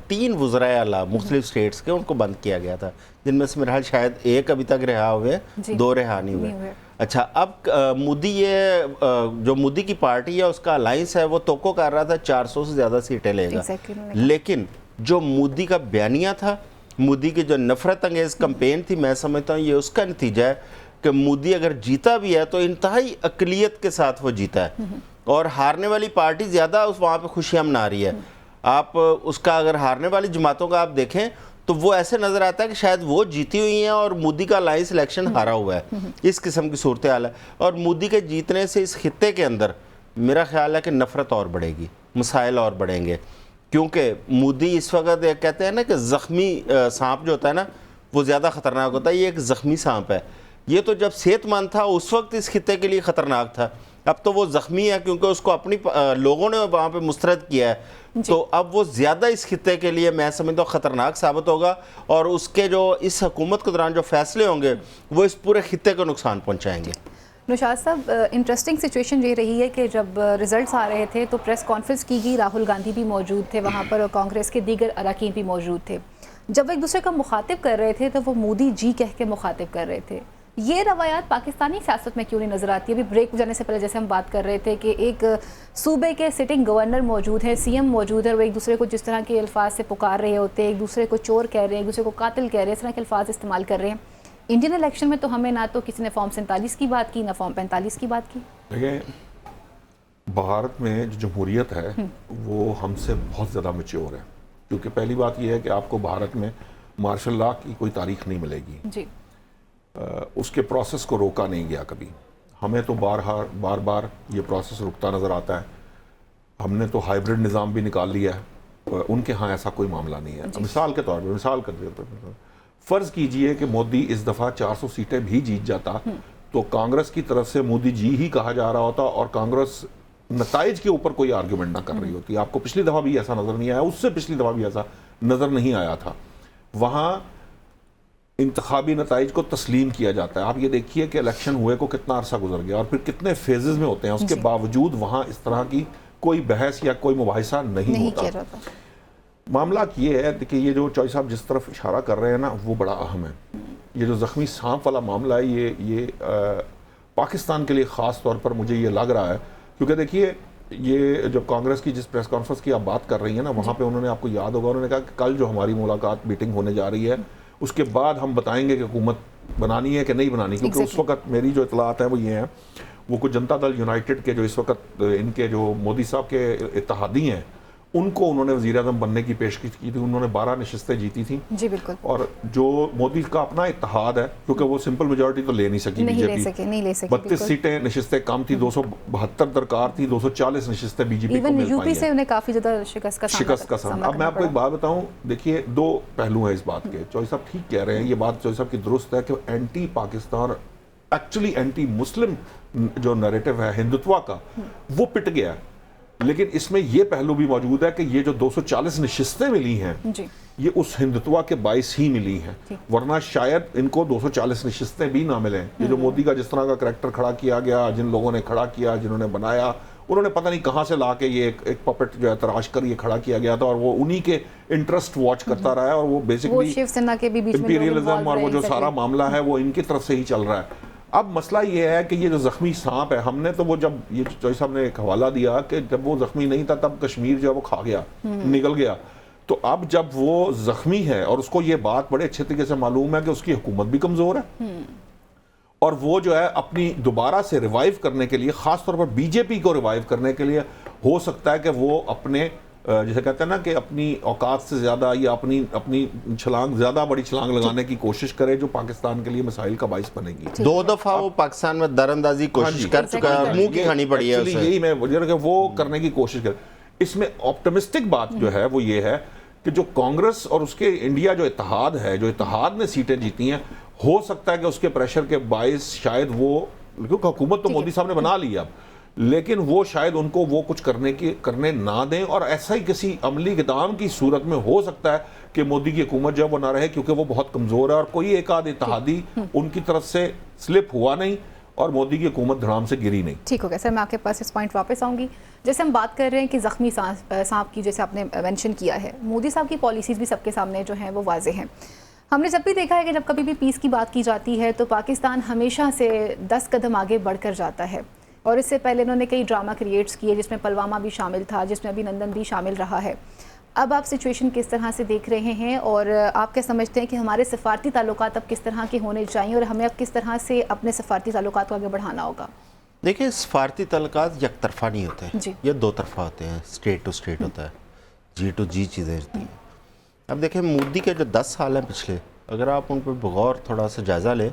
3 وزرائے اعلیٰ مختلف سٹیٹس کے ان کو بند کیا گیا تھا، جن میں سے میرے حال شاید ایک ابھی تک رہا ہوئے، 2 رہا نہیں ہوئے۔ اچھا، اب مودی یہ جو مودی کی پارٹی ہے اس کا الائنس ہے وہ توقع کر رہا تھا 400 سے زیادہ سیٹیں لے گا، لیکن جو مودی کا بیانیہ تھا، مودی کی جو نفرت انگیز کمپین تھی، میں سمجھتا ہوں یہ اس کا نتیجہ ہے کہ مودی اگر جیتا بھی ہے تو انتہائی اقلیت کے ساتھ وہ جیتا ہے، اور ہارنے والی پارٹی زیادہ وہاں پہ خوشیاں منا رہی ہے۔ آپ اس کا اگر ہارنے والی جماعتوں کا آپ دیکھیں تو وہ ایسے نظر آتا ہے کہ شاید وہ جیتی ہوئی ہیں اور مودی کا الائنس الیکشن ہارا ہوا ہے، اس قسم کی صورتحال ہے۔ اور مودی کے جیتنے سے اس خطے کے اندر میرا خیال ہے کہ نفرت اور بڑھے گی، مسائل اور بڑھیں گے، کیونکہ مودی اس وقت کہتے ہیں نا کہ زخمی سانپ جو ہوتا ہے نا وہ زیادہ خطرناک ہوتا ہے، یہ ایک زخمی سانپ ہے۔ یہ تو جب صحت مند تھا اس وقت اس خطے کے لیے خطرناک تھا، اب تو وہ زخمی ہے کیونکہ اس کو اپنی لوگوں نے وہاں پہ مسترد کیا ہے، تو اب وہ زیادہ اس خطے کے لیے میں سمجھتا ہوں خطرناک ثابت ہوگا، اور اس کے جو اس حکومت کے دوران جو فیصلے ہوں گے وہ اس پورے خطے کو نقصان پہنچائیں گے۔ نوشاد صاحب، انٹرسٹنگ سچویشن یہ رہی ہے کہ جب ریزلٹس آ رہے تھے تو پریس کانفرنس کی گئی، راہل گاندھی بھی موجود تھے وہاں پر اور کانگریس کے دیگر اراکین بھی موجود تھے۔ جب وہ ایک دوسرے کا مخاطب کر رہے تھے تو وہ مودی جی کہہ کے مخاطب کر رہے تھے، یہ روایات پاکستانی سیاست میں کیوں نہیں نظر آتی؟ ابھی بریک جانے سے پہلے جیسے ہم بات کر رہے تھے کہ ایک صوبے کے سٹنگ گورنر موجود ہیں، سی ایم موجود ہے، اور وہ ایک دوسرے کو جس طرح کے الفاظ سے پکار رہے ہوتے ہیں، ایک دوسرے کو چور کہہ رہے ہیں، ایک دوسرے کو قاتل کہہ رہے ہیں، اس طرح کے الفاظ استعمال کر رہے ہیں. انڈین الیکشن میں تو ہمیں نہ تو کسی نے فارم 47 کی بات کی، نہ فارم 45 کی بات کی. دیکھیں بھارت میں جو جمہوریت ہے وہ ہم سے بہت زیادہ میچور ہے، کیونکہ پہلی بات یہ ہے کہ آپ کو بھارت میں مارشل لا کی کوئی تاریخ نہیں ملے گی. جی اس کے پروسیس کو روکا نہیں گیا کبھی. ہمیں تو بار بار یہ پروسیس رکتا نظر آتا ہے. ہم نے تو ہائیبرڈ نظام بھی نکال لیا ہے، ان کے ہاں ایسا کوئی معاملہ نہیں ہے. مثال کے طور پر مثال کر دیا، فرض کیجئے کہ مودی اس دفعہ 400 سیٹیں بھی جیت جاتا تو کانگریس کی طرف سے مودی جی ہی کہا جا رہا ہوتا اور کانگریس نتائج کے اوپر کوئی آرگومنٹ نہ کر رہی ہوتی. آپ کو پچھلی دفعہ بھی ایسا نظر نہیں آیا، اس سے پچھلی دفعہ بھی ایسا نظر نہیں آیا تھا. وہاں انتخابی نتائج کو تسلیم کیا جاتا ہے. آپ یہ دیکھیے کہ الیکشن ہوئے کو کتنا عرصہ گزر گیا اور پھر کتنے فیزز میں ہوتے ہیں، اس کے باوجود وہاں اس طرح کی کوئی بحث یا کوئی مباحثہ نہیں ہوتا. معاملہ یہ ہے کہ یہ جو چوئی صاحب جس طرف اشارہ کر رہے ہیں نا وہ بڑا اہم ہے. یہ جو زخمی سانپ والا معاملہ ہے یہ پاکستان کے لیے خاص طور پر مجھے یہ لگ رہا ہے، کیونکہ دیکھیے یہ جب کانگریس کی جس پریس کانفرنس کی آپ بات کر رہی ہیں نا، وہاں پہ انہوں نے، آپ کو یاد ہوگا، انہوں نے کہا کہ کل جو ہماری ملاقات میٹنگ ہونے جا رہی ہے اس کے بعد ہم بتائیں گے کہ حکومت بنانی ہے کہ نہیں بنانی. کیونکہ اس وقت میری جو اطلاعات ہیں وہ یہ ہیں، وہ کچھ جنتا دل یونائٹڈ کے جو اس وقت ان کے جو مودی صاحب کے اتحادی ہیں ان کو انہوں نے وزیر اعظم بننے کی پیشکش کی تھی. انہوں نے 12 نشستیں جیتی تھیں. جی بالکل. اور جو مودی کا اپنا اتحاد ہے، کیونکہ وہ سمپل میجورٹی تو لے نہیں سکی بی جے پی، نہیں لے سکی 32 سیٹیں نشستیں کم تھی، 272 درکار تھی، 240 نشستیں بی جے پی کو مل پائی ہیں. یو پی سے انہیں کافی زیادہ شکست کا سامنا. اب میں آپ کو ایک بات بتاؤں، دیکھیے 2 پہلو ہیں اس بات کے. چوئی صاحب ٹھیک کہہ رہے ہیں، یہ بات چوئی صاحب کی درست ہے کہ اینٹی پاکستان، ایکچولی اینٹی مسلم جو نیریٹو ہے ہندوتوا کا، وہ پٹ گیا ہے. لیکن اس میں یہ پہلو بھی موجود ہے کہ یہ جو 240 نشستیں ملی ہیں یہ اس ہندوتوا کے باعث ہی ملی ہیں، ورنہ شاید ان کو 240 نشستیں بھی نہ ملیں. یہ جو مودی کا جس طرح کا کریکٹر کھڑا کیا گیا، جن لوگوں نے کھڑا کیا، جنہوں نے بنایا، انہوں نے پتہ نہیں کہاں سے لا کے یہ ایک پپٹ جو ہے تراش کر یہ کھڑا کیا گیا تھا، اور وہ انہی کے انٹرسٹ واچ کرتا رہا ہے، اور وہ بیسکلی امپیریلزم اور وہ جو سارا معاملہ ہے وہ ان کی طرف سے ہی چل رہا ہے. اب مسئلہ یہ ہے کہ یہ جو زخمی سانپ ہے، ہم نے تو وہ جب یہ چوئی صاحب نے ایک حوالہ دیا کہ جب وہ زخمی نہیں تھا تب کشمیر جو ہے وہ کھا گیا، نگل گیا. تو اب جب وہ زخمی ہے اور اس کو یہ بات بڑے اچھے طریقے سے معلوم ہے کہ اس کی حکومت بھی کمزور ہے، اور وہ جو ہے اپنی دوبارہ سے ریوائیو کرنے کے لیے، خاص طور پر بی جے پی کو ریوائیو کرنے کے لیے، ہو سکتا ہے کہ وہ اپنے جیسے کہتے ہیں نا کہ اپنی اوقات سے زیادہ یا اپنی چھلانگ، زیادہ بڑی چھلانگ لگانے کی کوشش کرے جو پاکستان کے لیے مسائل کا باعث بنے گی. 2 دفعہ وہ پاکستان میں در اندازی کوشش کر چکا ہے، منہ کی کھانی پڑی ہے اسے. یہی میں کہ وہ کرنے کی کوشش کرے. اس میں آپٹمسٹک بات جو ہے وہ یہ ہے کہ جو کانگریس اور اس کے انڈیا جو اتحاد ہے، جو اتحاد نے سیٹیں جیتی ہیں، ہو سکتا ہے کہ اس کے پریشر کے باعث شاید وہ، کیونکہ حکومت تو مودی صاحب نے بنا لی اب، لیکن وہ شاید ان کو وہ کچھ کرنے نہ دیں، اور ایسا ہی کسی عملی اقدام کی صورت میں ہو سکتا ہے کہ مودی کی حکومت جو ہے وہ نہ رہے، کیونکہ وہ بہت کمزور ہے اور کوئی ایک آدھ اتحادی ان کی طرف سے سلپ ہوا نہیں اور مودی کی حکومت دھڑام سے گری نہیں. ٹھیک ہو گیا سر، میں آپ کے پاس اس پوائنٹ واپس آؤں گی. جیسے ہم بات کر رہے ہیں کہ زخمی سانپ کی، جیسے آپ نے مینشن کیا ہے، مودی صاحب کی پالیسیز بھی سب کے سامنے جو ہیں وہ واضح ہیں. ہم نے جب بھی دیکھا ہے کہ جب کبھی بھی پیس کی بات کی جاتی ہے تو پاکستان ہمیشہ سے 10 قدم آگے بڑھ کر جاتا ہے، اور اس سے پہلے انہوں نے کئی ڈرامہ کریٹس کیے جس میں پلوامہ بھی شامل تھا، جس میں ابھینندن بھی شامل رہا ہے. اب آپ سچویشن کس طرح سے دیکھ رہے ہیں، اور آپ کیا سمجھتے ہیں کہ ہمارے سفارتی تعلقات اب کس طرح کے ہونے چاہیے، اور ہمیں اب کس طرح سے اپنے سفارتی تعلقات کو آگے بڑھانا ہوگا؟ دیکھیں سفارتی تعلقات یک طرفہ نہیں ہوتے ہیں، یہ 2 طرفہ ہوتے ہیں. اسٹیٹ ٹو اسٹیٹ ہوتا ہے، جی ٹو جی چیزیں ہوتی ہیں. اب دیکھیں مودی کے جو 10 سال ہیں پچھلے، اگر آپ ان پہ بغور تھوڑا سا جائزہ لیں،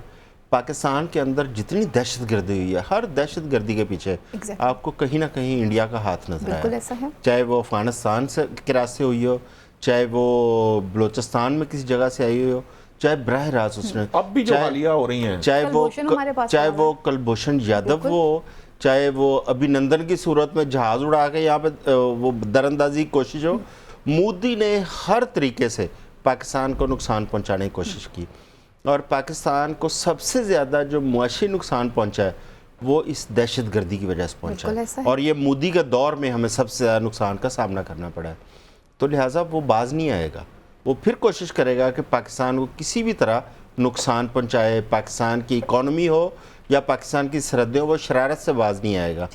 پاکستان کے اندر جتنی دہشت گردی ہوئی ہے، ہر دہشت گردی کے پیچھے آپ کو کہیں نہ کہیں انڈیا کا ہاتھ نظر آیا ہے. چاہے وہ افغانستان کے راستے ہوئی ہو، چاہے وہ بلوچستان میں کسی جگہ سے آئی ہوئی ہو، چاہے براہ راست اس نے، اب بھی جو حالیہ ہو رہی ہیں، چاہے وہ کلبھوشن یادو ہو، چاہے وہ ابھینندن کی صورت میں جہاز اڑا کے یہاں پہ وہ دراندازی کی کوشش ہو، مودی نے ہر طریقے سے پاکستان کو نقصان پہنچانے کی کوشش کی. اور پاکستان کو سب سے زیادہ جو معاشی نقصان پہنچا ہے وہ اس دہشت گردی کی وجہ سے پہنچا ہے، اور یہ مودی کے دور میں ہمیں سب سے زیادہ نقصان کا سامنا کرنا پڑا ہے. تو لہٰذا وہ باز نہیں آئے گا، وہ پھر کوشش کرے گا کہ پاکستان کو کسی بھی طرح نقصان پہنچائے، پاکستان کی اکانومی ہو یا پاکستان کی سرحدیں ہو، وہ شرارت سے باز نہیں آئے گا.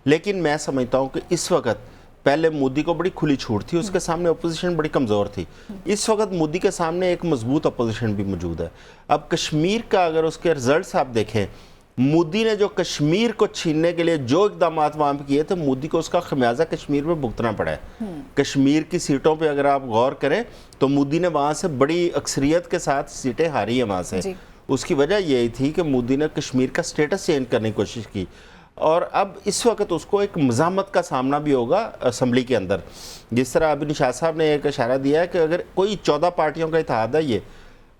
لیکن میں سمجھتا ہوں کہ اس وقت پہلے مودی کو بڑی کھلی چھوٹ تھی، اس کے سامنے اپوزیشن بڑی کمزور تھی. اس وقت مودی کے سامنے ایک مضبوط اپوزیشن بھی موجود ہے. اب کشمیر کا اگر اس کے رزلٹس آپ دیکھیں، مودی نے جو کشمیر کو چھیننے کے لیے جو اقدامات وہاں پہ کیے تھے، مودی کو اس کا خمیازہ کشمیر میں بھگتنا پڑا ہے. کشمیر کی سیٹوں پہ اگر آپ غور کریں تو مودی نے وہاں سے بڑی اکثریت کے ساتھ سیٹیں ہاری ہیں وہاں سے. اس کی وجہ یہی تھی کہ مودی نے کشمیر کا سٹیٹس چینج کرنے کی کوشش کی، اور اب اس وقت اس کو ایک مزاحمت کا سامنا بھی ہوگا اسمبلی کے اندر. جس طرح ابھی نشاط صاحب نے ایک اشارہ دیا ہے کہ اگر کوئی 14 پارٹیوں کا اتحاد ہے،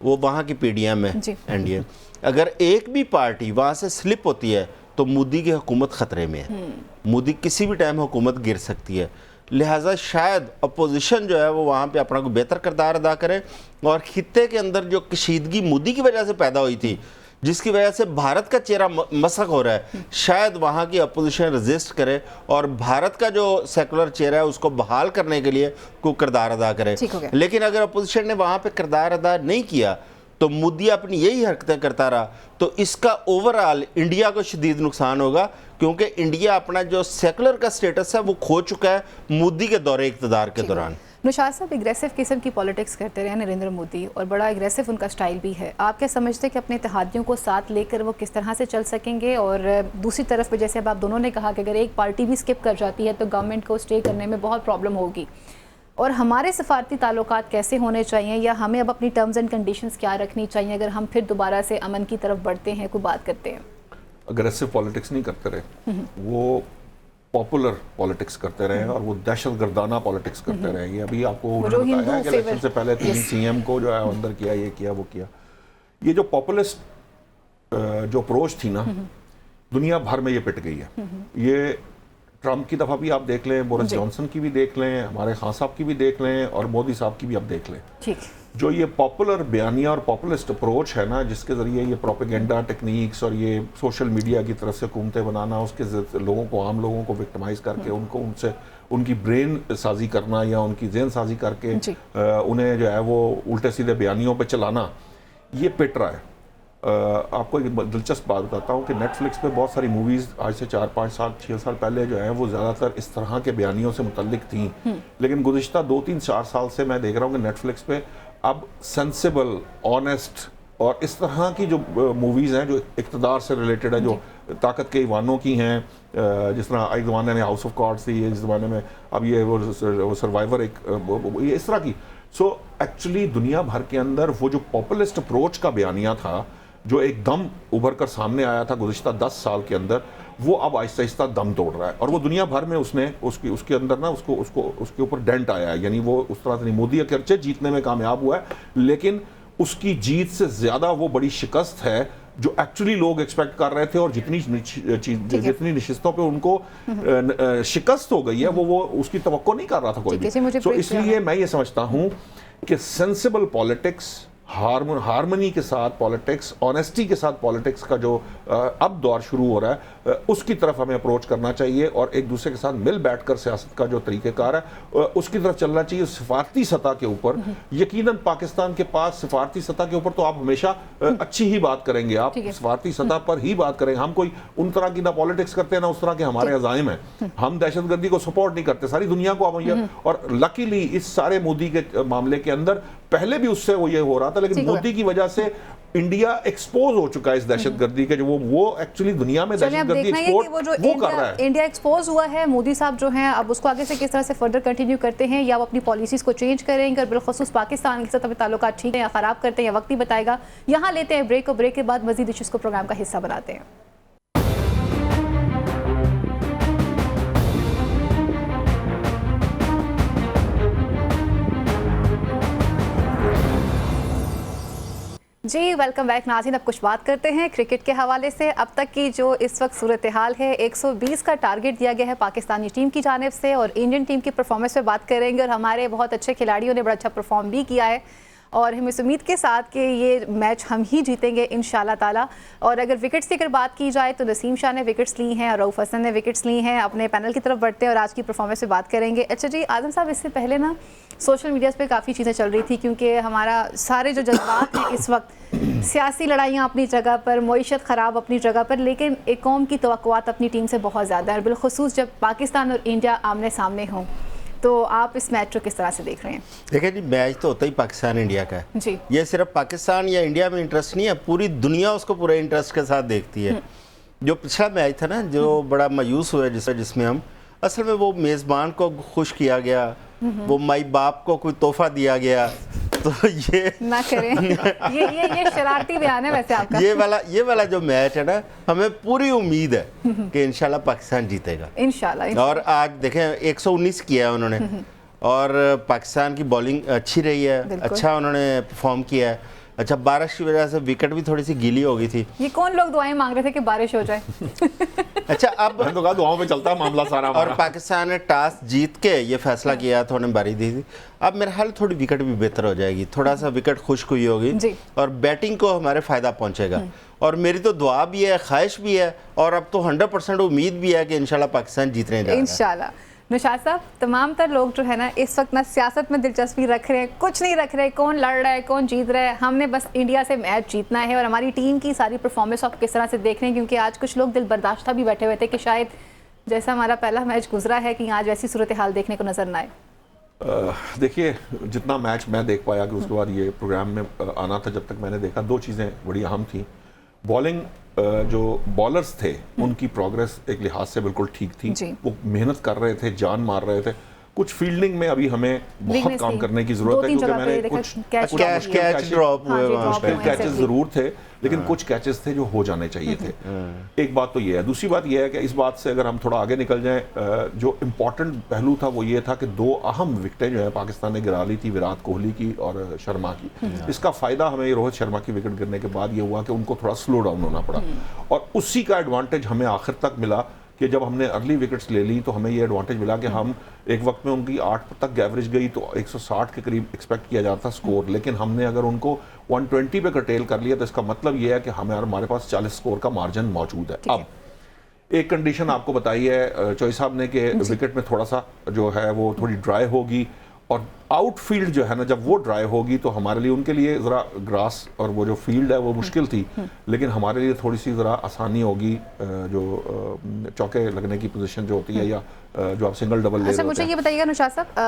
وہ وہاں کی پی ڈی ایم ہے، این ڈی اے، اگر ایک بھی پارٹی وہاں سے سلپ ہوتی ہے تو مودی کی حکومت خطرے میں ہے. مودی کسی بھی ٹائم حکومت گر سکتی ہے. لہٰذا شاید اپوزیشن جو ہے وہ وہاں پہ اپنا کوئی بہتر کردار ادا کرے، اور خطے کے اندر جو کشیدگی مودی کی وجہ سے پیدا ہوئی تھی، جس کی وجہ سے بھارت کا چہرہ مسخ ہو رہا ہے، شاید وہاں کی اپوزیشن رزسٹ کرے اور بھارت کا جو سیکولر چہرہ ہے اس کو بحال کرنے کے لیے کوئی کردار ادا کرے. لیکن اگر اپوزیشن نے وہاں پہ کردار ادا نہیں کیا تو مودی اپنی یہی حرکتیں کرتا رہا، تو اس کا اوورآل انڈیا کو شدید نقصان ہوگا، کیونکہ انڈیا اپنا جو سیکولر کا سٹیٹس ہے وہ کھو چکا ہے مودی کے دور اقتدار کے دوران. نشاط صاحب اگریسو قسم کی پالیٹکس کرتے رہے نریندر مودی، اور بڑا اگریسو ان کا سٹائل بھی ہے. آپ کیا سمجھتے ہیں کہ اپنے اتحادیوں کو ساتھ لے کر وہ کس طرح سے چل سکیں گے؟ اور دوسری طرف پہ جیسے اب آپ دونوں نے کہا کہ اگر ایک پارٹی بھی سکپ کر جاتی ہے تو گورنمنٹ کو اسٹے کرنے میں بہت پرابلم ہوگی، اور ہمارے سفارتی تعلقات کیسے ہونے چاہیے، یا ہمیں اب اپنی ٹرمز اینڈ کنڈیشنز کیا رکھنی چاہیے اگر ہم پھر دوبارہ سے امن کی طرف بڑھتے ہیں، کوئی بات کرتے ہیں؟ اگریسو پالیٹکس نہیں کرتے رہے، وہ پاپولر پالیٹکس کرتے رہے اور وہ دہشت گردانہ پالیٹکس کرتے رہے. یہ ابھی آپ کو بتایا کہ الیکشن سے پہلے 3 سی ایم کو جو ہے اندر کیا، یہ کیا، وہ کیا. یہ جو پاپولسٹ جو اپروچ تھی نا، دنیا بھر میں یہ پٹ گئی ہے. یہ ٹرمپ کی دفعہ بھی آپ دیکھ لیں، بورس جانسن کی بھی دیکھ لیں، ہمارے خان صاحب کی بھی دیکھ لیں، اور مودی صاحب کی بھی آپ دیکھ لیں. جو یہ پاپولر بیانیہ اور پاپولسٹ اپروچ ہے نا، جس کے ذریعے یہ پروپیگنڈا ٹیکنیکس اور یہ سوشل میڈیا کی طرف سے حکومتیں بنانا، اس کے لوگوں کو، عام لوگوں کو وکٹمائز کر کے ان کی برین سازی کرنا یا ان کی ذہن سازی کر کے انہیں جو ہے وہ الٹے سیدھے بیانیوں پہ چلانا، یہ پٹ رہا ہے. آپ کو ایک دلچسپ بات بتاتا ہوں کہ نیٹ فلکس پہ بہت ساری موویز آج سے 4 5 سال 6 سال پہلے جو ہیں وہ زیادہ تر اس طرح کے بیانیوں سے متعلق تھیں، لیکن گزشتہ 2 3 4 سال سے میں دیکھ رہا ہوں کہ نیٹ فلکس پہ اب سینسیبل، آنیسٹ اور اس طرح کی جو موویز ہیں جو اقتدار سے ریلیٹڈ ہے، جو طاقت کے ایوانوں کی ہیں، جس طرح ایک زمانے میں ہاؤس آف کارڈز تھی، اس زمانے میں اب یہ وہ سروائیور، ایک یہ اس طرح کی. سو ایکچولی دنیا بھر کے اندر وہ جو پاپولسٹ اپروچ کا بیانیہ تھا، جو ایک دم ابھر کر سامنے آیا تھا گزشتہ 10 سال کے اندر، وہ اب آہستہ آہستہ دم توڑ رہا ہے. اور وہ دنیا بھر میں اس کے اندر نا اس کے اوپر ڈینٹ آیا ہے. یعنی وہ اس طرح سے نہیں، مودی اگرچہ جیتنے میں کامیاب ہوا ہے، لیکن اس کی جیت سے زیادہ وہ بڑی شکست ہے جو ایکچولی لوگ ایکسپیکٹ کر رہے تھے، اور جتنی نشستوں پہ ان کو شکست ہو گئی ہے وہ اس کی توقع نہیں کر رہا تھا کوئی بھی. تو اس لیے میں یہ سمجھتا ہوں کہ سینسیبل پالیٹکس، ہارمنی کے ساتھ پالیٹکس، آنیسٹی کے ساتھ پالیٹکس کا جو اب دور شروع ہو رہا ہے، اس کی طرف ہمیں اپروچ کرنا چاہیے، اور ایک دوسرے کے ساتھ مل بیٹھ کر سیاست کا جو طریقہ کار ہے اس کی طرف چلنا چاہیے. سفارتی سطح کے اوپر یقیناً پاکستان کے پاس سفارتی سطح کے اوپر تو آپ ہمیشہ اچھی ہی بات کریں گے، آپ سفارتی سطح پر ہی بات کریں گے. ہم کوئی ان طرح کی نہ پالیٹکس کرتے ہیں نہ اس طرح کے ہمارے عزائم ہیں. ہم دہشت گردی کو سپورٹ نہیں کرتے، ساری دنیا کو. اور لکیلی اس سارے مودی کے معاملے کے اندر پہلے بھی اس سے وہ یہ ہو رہا تھا، لیکن مودی کی وجہ سے انڈیا ایکسپوز ہو چکا ہے اس دہشت گردی کے، جو وہ ایکچولی دنیا میں دہشت گردی ایکسپورٹ وہ کر رہا ہے. انڈیا ایکسپوز ہوا ہے، مودی صاحب جو ہیں اب اس کو آگے سے کس طرح سے فردر کنٹینیو کرتے ہیں، یا وہ اپنی پالیسیز کو چینج کریں گے، اور بالخصوص پاکستان کے ساتھ تعلقات ٹھیک ہیں یا خراب کرتے ہیں، یا وقت ہی بتائے گا. یہاں لیتے ہیں بریک، اور بریک کے بعد مزید ایشوز کو پروگرام کا حصہ بناتے ہیں. جی ویلکم بیک ناظرین. اب کچھ بات کرتے ہیں کرکٹ کے حوالے سے. اب تک کی جو اس وقت صورتحال ہے، 120 کا ٹارگٹ دیا گیا ہے پاکستانی ٹیم کی جانب سے، اور انڈین ٹیم کی پرفارمنس پہ بات کریں گے. اور ہمارے بہت اچھے کھلاڑیوں نے بڑا اچھا پرفارم بھی کیا ہے. اور ہم اس امید کے ساتھ کہ یہ میچ ہم ہی جیتیں گے انشاءاللہ تعالیٰ. اور اگر وکٹس کی اگر بات کی جائے تو نسیم شاہ نے وکٹس لی ہیں اور رؤف حسن نے وکٹس لی ہیں. اپنے پینل کی طرف بڑھتے ہیں اور آج کی پرفارمنس پہ بات کریں گے. اچھا جی اعظم صاحب، اس سے پہلے نا سوشل میڈیاز پہ کافی چیزیں چل رہی تھی کیونکہ ہمارا سارے جو جذبات ہیں اس وقت، سیاسی لڑائیاں اپنی جگہ پر، معیشت خراب اپنی جگہ پر، لیکن ایک قوم کی توقعات اپنی ٹیم سے بہت زیادہ ہیں، بالخصوص جب پاکستان اور انڈیا آمنے سامنے ہوں. تو آپ اس میچ کو کس طرح سے دیکھ رہے ہیں؟ دیکھیں جی، میچ تو ہوتا ہی پاکستان انڈیا کا ہے جی. یہ صرف پاکستان یا انڈیا میں انٹرسٹ نہیں ہے، پوری دنیا اس کو پورے انٹرسٹ کے ساتھ دیکھتی ہے. جو پچھلا میچ تھا نا، جو بڑا مایوس ہوا جس میں ہم اصل میں وہ میزبان کو خوش کیا گیا، وہ مائی باپ کو کوئی تحفہ دیا گیا. تو یہ نہ کریں، یہ شرارتی بیان ہے ویسے آپ کا. یہ والا جو میچ ہے نا، ہمیں پوری امید ہے کہ انشاءاللہ پاکستان جیتے گا انشاءاللہ. اور آج دیکھیں 119 کیا ہے انہوں نے، اور پاکستان کی بولنگ اچھی رہی ہے، اچھا انہوں نے پرفارم کیا ہے. اچھا، بارش کی وجہ سے وکٹ بھی تھوڑی سی گیلی ہو گئی تھی. یہ کون لوگ دعائیں مانگ رہے تھے کہ بارش ہو جائے؟ اچھا، اب میں تو کہا دعاؤں پہ چلتا ہے معاملہ سارا. اور پاکستان نے ٹاس جیت کے یہ فیصلہ کیا تھا، انہیں باری دی تھی. اب میرے خیال تھوڑی وکٹ بھی بہتر ہو جائے گی، تھوڑا سا وکٹ خشک ہوئی ہوگی اور بیٹنگ کو ہمارے فائدہ پہنچے گا. اور میری تو دعا بھی ہے، خواہش بھی ہے، اور اب تو 100% امید بھی ہے کہ انشاءاللہ پاکستان جیتنے جا رہا ہے انشاءاللہ. نشاط صاحب، تمام تر لوگ جو ہے نا اس وقت نہ سیاست میں دلچسپی رکھ رہے ہیں، کچھ نہیں رکھ رہے کون لڑ رہا ہے کون جیت رہا ہے. ہم نے بس انڈیا سے میچ جیتنا ہے. اور ہماری ٹیم کی ساری پرفارمنس آپ کس طرح سے دیکھ رہے ہیں؟ کیونکہ آج کچھ لوگ دل برداشتہ بھی بیٹھے ہوئے تھے کہ شاید جیسا ہمارا پہلا میچ گزرا ہے کہ آج ویسی صورتحال دیکھنے کو نظر نہ آئے. دیکھیے، جتنا میچ میں دیکھ پایا کہ اس کے بعد یہ پروگرام میں آنا تھا، جب تک میں نے دیکھا دو چیزیں بڑی اہم تھیں. بالنگ، جو بالرز تھے ان کی پروگرس ایک لحاظ سے بالکل ٹھیک تھی. وہ محنت کر رہے تھے، جان مار رہے تھے. کچھ فیلڈنگ میں ابھی ہمیں بہت کام کرنے کی ضرورت ہے، کیونکہ میں نے کچھ کیچ ڈراپ ہوئے، کیچز ضرور تھے لیکن کچھ کیچز تھے جو ہو جانے چاہیے تھے. ایک بات تو یہ ہے. دوسری بات یہ ہے کہ اس بات سے اگر ہم تھوڑا آگے نکل جائیں، جو امپورٹنٹ پہلو تھا وہ یہ تھا کہ دو اہم وکٹیں جو ہیں پاکستان نے گرا لی تھی، وراٹ کوہلی کی اور شرما کی. اس کا فائدہ ہمیں روہت شرما کی وکٹ گرنے کے بعد یہ ہوا کہ ان کو تھوڑا سلو ڈاؤن ہونا پڑا، اور اسی کا ایڈوانٹیج ہمیں آخر تک ملا کہ جب ہم نے ارلی وکٹس لے لی تو ہمیں یہ ایڈوانٹیج ملا کہ ہم ایک وقت میں ان کی 8 تک ایوریج گئی تو 160 کے قریب ایکسپیکٹ کیا جاتا سکور، لیکن ہم نے اگر ان کو 120 پہ کرٹیل کر لیا تو اس کا مطلب یہ ہے کہ ہمارے پاس 40 سکور کا مارجن موجود ہے. اب ایک کنڈیشن آپ کو بتائی ہے چوئی صاحب نے کہ وکٹ میں تھوڑا سا جو ہے وہ تھوڑی ڈرائی ہوگی، اور آؤٹ فیلڈ جو ہے نا جب وہ ڈرائی ہوگی تو ہمارے لیے ان کے لیے ذرا گراس اور وہ جو فیلڈ ہے وہ مشکل تھی، لیکن ہمارے لیے تھوڑی سی ذرا آسانی ہوگی جو چوکے لگنے کی پوزیشن جو ہوتی ہے یا جو آپ سنگل ڈبل لے رہے ہوتے ہیں. اچھا، مجھے یہ بتائیے گا نشاط صاحب،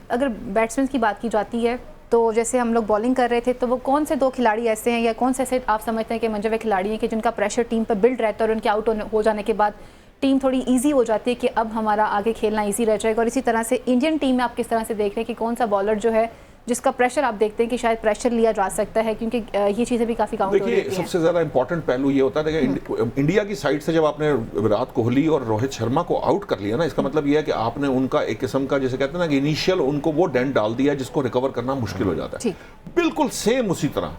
اگر بیٹسمین کی بات کی جاتی ہے تو جیسے ہم لوگ بالنگ کر رہے تھے تو وہ کون سے دو کھلاڑی ایسے ہیں یا کون سے ایسے آپ سمجھتے ہیں کہ منجے ہوئے کھلاڑی ہیں کہ جن کا پریشر ٹیم پہ بلڈ رہتا ہے اور ان کے آؤٹ ہو جانے کے بعد ٹیم تھوڑی ایزی ہو جاتی ہے کہ اب ہمارا آگے کھیلنا ایزی رہ جائے گا؟ اور اسی طرح سے انڈین ٹیم میں آپ کس طرح سے دیکھ رہے ہیں کہ کون سا بالر جو ہے جس کا پریشر آپ دیکھتے ہیں کہ شاید پریشر لیا جا سکتا ہے؟ کیونکہ یہ چیزیں بھی کافی کاؤنٹ ہو رہی ہیں. دیکھیے، سب سے زیادہ امپورٹنٹ پہلو یہ ہوتا ہے کہ انڈیا کی سائڈ سے جب آپ نے وراٹ کوہلی اور روہت شرما کو آؤٹ کر لیا نا، اس کا مطلب یہ ہے کہ آپ نے ان کا ایک قسم کا جیسے کہتے ہیں نا کہ انیشیل ان کو وہ ڈینٹ ڈال دیا جس کو ریکور کرنا مشکل ہو جاتا ہے. بالکل سیم اسی طرح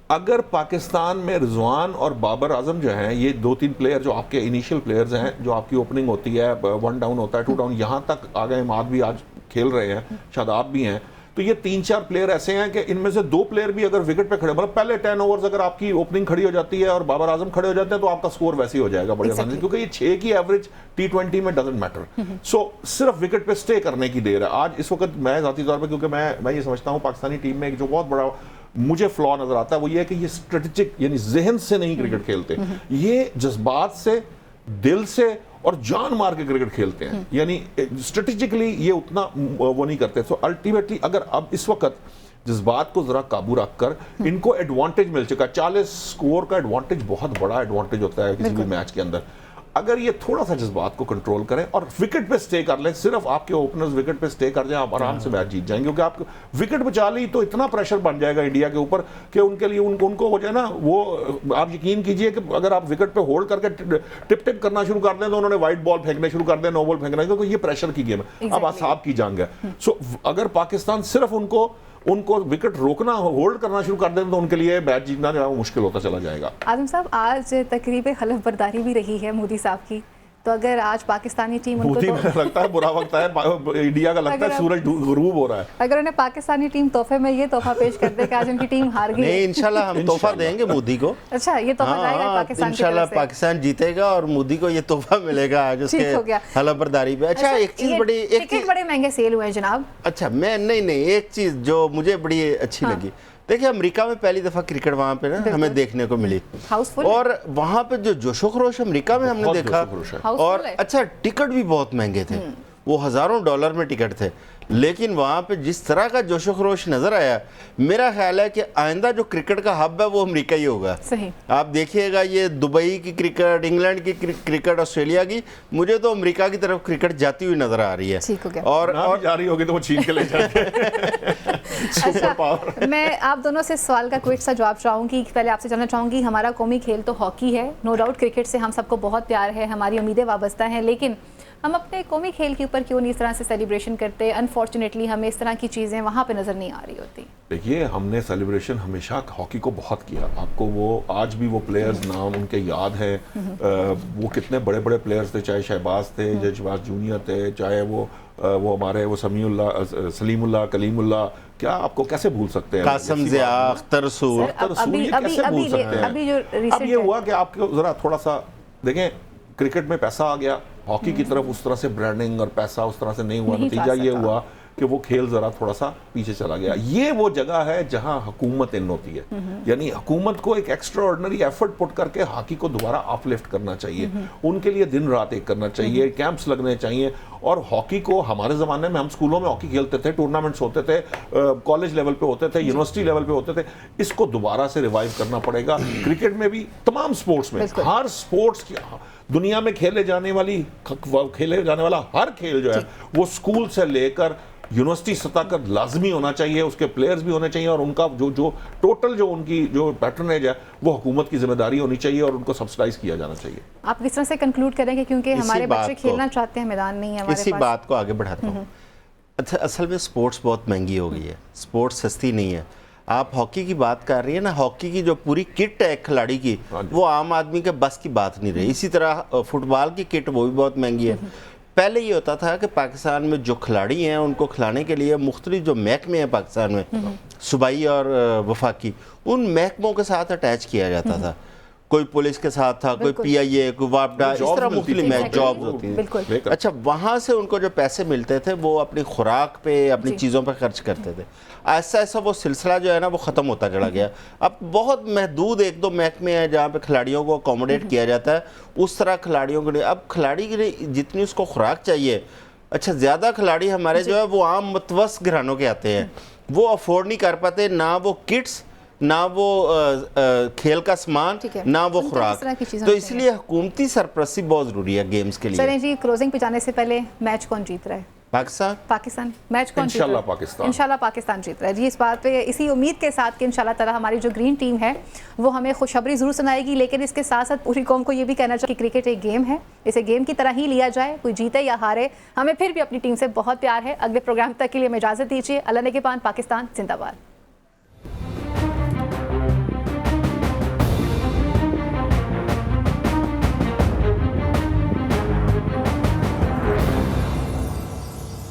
اگر پاکستان میں رضوان اور بابر اعظم جو ہیں، یہ 2-3 پلیئر جو آپ کے انیشیل پلیئرز ہیں، جو آپ کی اوپننگ ہوتی ہے 1 ڈاؤن ہوتا ہے 2 ڈاؤن، یہاں تک آگے عماد بھی آج کھیل رہے ہیں، شاداب بھی ہیں، تو یہ 3-4 پلیئر ایسے ہیں کہ ان میں سے 2 پلیئر بھی اگر وکٹ پہ کھڑے، مطلب پہلے 10 اوورز اگر آپ کی اوپننگ کھڑی ہو جاتی ہے اور بابر اعظم کھڑے ہو جاتے ہیں تو آپ کا سکور ویسے ہی ہو جائے گا بڑی آسانی سے، کیونکہ یہ 6 کی ایوریج T20 میں ڈزنٹ میٹر. سو صرف وکٹ پہ سٹے کرنے کی دیر ہے. آج اس وقت میں ذاتی طور پہ، کیونکہ میں یہ سمجھتا ہوں پاکستانی ٹیم میں ایک جو بہت بڑا مجھے فلا نظر آتا ہے وہ یہ ہے کہ یہ اسٹریٹجک یعنی ذہن سے نہیں کرکٹ کھیلتے، یہ جذبات سے، دل سے اور جان مار کے کرکٹ کھیلتے ہیں. یعنی اسٹریٹجکلی یہ اتنا وہ نہیں کرتے. سو الٹیمیٹلی اگر اب اس وقت جذبات کو ذرا قابو رکھ کر ان کو ایڈوانٹیج مل چکا، 40 سکور کا ایڈوانٹیج بہت بڑا ایڈوانٹیج ہوتا ہے کسی بھی میچ کے اندر. اگر یہ تھوڑا سا جذبات کو کنٹرول کریں اور وکٹ پہ سٹے کر لیں، صرف آپ کے اوپنرز وکٹ پہ سٹے کر جائیں، آپ آرام سے میچ جیت جائیں گے. کیونکہ آپ وکٹ بچا لی تو اتنا پریشر بن جائے گا انڈیا کے اوپر کہ ان کے لیے ان کو ہو جائے نا، وہ آپ یقین کیجئے کہ اگر آپ وکٹ پہ ہولڈ کر کے ٹپ ٹپ کرنا شروع کر دیں تو انہوں نے وائٹ بال پھینکنے شروع کر دیں، نو بال پھینکنا، کیونکہ یہ پریشر کی گیم ہے، اب اعصاب کی جنگ ہے. سو اگر پاکستان صرف ان کو وکٹ روکنا، ہولڈ کرنا شروع کر دیں تو ان کے لیے میچ جیتنا جو ہے وہ مشکل ہوتا چلا جائے گا. اعظم صاحب، آج تقریب حلف برداری بھی رہی ہے مودی صاحب کی، تو اگر آج پاکستانی ٹیم ان مودی کو میں لگتا ہے برا وقت ہے انڈیا کا، لگتا ہے سورج غروب ہو رہا ہے. اگر انہیں پاکستانی ٹیم تحفے میں یہ تحفہ پیش کر دے کہ آج ان کی ٹیم ہار گئی. نہیں انشاءاللہ ہم تحفہ دیں گے مودی کو. اچھا یہ تحفہ جائے گا پاکستان کی طرف سے. انشاءاللہ پاکستان جیتے گا اور مودی کو یہ تحفہ ملے گا آج اس کے حلف برداری پہ. اچھا ایک چیز بڑی، ٹکٹ بڑے مہنگے سیل ہوئے ہیں جناب. اچھا میں نہیں ایک چیز جو مجھے بڑی اچھی لگی، دیکھیں امریکہ میں پہلی دفعہ کرکٹ وہاں پہ نا ہمیں دیکھنے کو ملی، اور وہاں پہ جو جوش و خروش امریکہ میں ہم نے دیکھا، اور اچھا ٹکٹ بھی بہت مہنگے تھے، وہ ہزاروں ڈالر میں ٹکٹ تھے، لیکن وہاں پہ جس طرح کا جوش و خروش نظر آیا، میرا خیال ہے کہ آئندہ جو کرکٹ کا ہب ہے وہ امریکہ ہی ہوگا. صحیح آپ دیکھیے گا یہ دبئی کی کرکٹ، انگلینڈ کی کرکٹ، آسٹریلیا کی، مجھے تو امریکہ کی طرف کرکٹ جاتی ہوئی نظر آ رہی ہے. اور جا رہی ہوگی تو وہ چھین کے لے جاتے اچھا میں آپ دونوں سے سوال کا کوئک سا جواب چاہوں گی. پہلے آپ سے جاننا چاہوں گی، ہمارا قومی کھیل تو ہاکی ہے، نو ڈاؤٹ کرکٹ سے ہم سب کو بہت پیار ہے، ہماری امیدیں وابستہ ہیں، لیکن ہم اپنے قومی کھیل کے اوپر کیوں نہیں اس طرح سے سیلیبریشن کرتے؟ انفارچونیٹلی ہمیں اس طرح کی چیزیں وہاں پہ نظر نہیں آ رہی ہوتی. دیکھیے ہم نے سیلیبریشن ہمیشہ ہاکی کو بہت کیا. آپ کو وہ آج بھی وہ پلیئرز نام ان کے یاد ہیں، وہ کتنے بڑے بڑے پلیئرز تھے، چاہے شہباز تھے، شہباز جونیئر تھے، چاہے وہ ہمارے وہ سمیع اللہ، سلیم اللہ، کلیم اللہ، کیا آپ کو کیسے بھول سکتے ہیں، قاسم ضیاء، اختر رسول، یہ کیسے بھول سکتے ہیں. اب یہ ہوا کہ آپ کو ذرا تھوڑا سا دیکھیں، کرکٹ میں پیسہ آ گیا، ہاکی کی طرف اس طرح سے برانڈنگ اور پیسہ اس طرح سے نہیں ہوا. نتیجہ یہ ہوا کہ وہ کھیل ذرا تھوڑا سا پیچھے چلا گیا. یہ وہ جگہ ہے جہاں حکومت ان ہوتی ہے، یعنی حکومت کو ایک ایکسٹرا آرڈنری ایفرٹ پٹ کر کے ہاکی کو دوبارہ اپ لفٹ کرنا چاہیے. ان کے لیے دن رات ایک کرنا چاہیے، کیمپس لگنے چاہیے. اور ہاکی کو ہمارے زمانے میں ہم اسکولوں میں ہاکی کھیلتے تھے، ٹورنامنٹس ہوتے تھے، کالج لیول پہ ہوتے تھے، یونیورسٹی لیول پہ ہوتے تھے. اس کو دوبارہ سے ریوائیو کرنا پڑے گا. کرکٹ میں بھی، تمام سپورٹس میں، ہر سپورٹس کی دنیا میں کھیلے جانے والا ہر کھیل جو ہے وہ اسکول سے لے کر یونیورسٹی سطح کا لازمی ہونا چاہیے. اس کے پلیئرز بھی ہونے چاہیے، اور ان کا جو ٹوٹل جو ان کی جو پیٹرنیج ہے وہ حکومت کی ذمہ داری ہونی چاہیے، اور ان کو سبسڈائز کیا جانا چاہیے. آپ کس طرح سے کنکلوڈ کریں گے، کیونکہ ہمارے بچے کھیلنا چاہتے ہیں، میدان نہیں ہے ہمارے پاس. اسی بات کو آگے بڑھاتا ہوں. اچھا اصل میں سپورٹس بہت مہنگی ہو گئی ہے، سپورٹس سستی نہیں ہے. آپ ہاکی کی بات کر رہی ہیں نا، ہاکی کی جو پوری کٹ ہے ایک کھلاڑی کی، وہ عام آدمی کے بس کی بات نہیں رہی. اسی طرح فٹ بال کی کٹ وہ بھی بہت مہنگی ہے. پہلے یہ ہوتا تھا کہ پاکستان میں جو کھلاڑی ہیں ان کو کھلانے کے لیے مختلف جو محکمے ہیں پاکستان میں، صوبائی اور وفاقی، ان محکموں کے ساتھ اٹیچ کیا جاتا تھا. کوئی پولیس کے ساتھ تھا، کوئی پی آئی اے، کوئی وابڈا، اس طرح مختلف جابز ہوتی ہیں. اچھا وہاں سے ان کو جو پیسے ملتے تھے وہ اپنی خوراک پہ، اپنی چیزوں پہ خرچ کرتے تھے. ایسا ایسا وہ سلسلہ جو ہے نا وہ ختم ہوتا چلا گیا. اب بہت محدود ایک دو محکمے ہیں جہاں پہ کھلاڑیوں کو اکوموڈیٹ کیا جاتا ہے. اس طرح کھلاڑیوں کے لیے اب کھلاڑی کے لیے جتنی اس کو خوراک چاہیے، اچھا زیادہ کھلاڑی ہمارے جو ہے وہ عام متوسط گھرانوں کے آتے ہیں، وہ افورڈ نہیں کر پاتے، نہ وہ کٹس، نہ وہ کھیل کا سامان، نہ وہ خوراک. تو اس لیے حکومتی سرپرستی بہت ضروری ہے گیمز کے لیے. چلیں جی، کلوزنگ پہ جانے سے پہلے میچ کون جیت رہا ہے؟ پاکستان. میچ کون جیت رہا ہے؟ انشاءاللہ پاکستان جیت رہا ہے. جی اس بات پہ اسی امید کے ساتھ کہ انشاءاللہ تعالی ہماری جو گرین ٹیم ہے وہ ہمیں خوشخبری ضرور سنائے گی، لیکن اس کے ساتھ ساتھ پوری قوم کو یہ بھی کہنا چاہیے کہ کرکٹ ایک گیم ہے، اسے گیم کی طرح ہی لیا جائے، کوئی جیتے یا ہارے ہمیں پھر بھی اپنی ٹیم سے بہت پیار ہے. اگلے پروگرام تک کے لیے ہمیں اجازت دیجیے. اللہ نگہبان. پاکستان زندہ باد.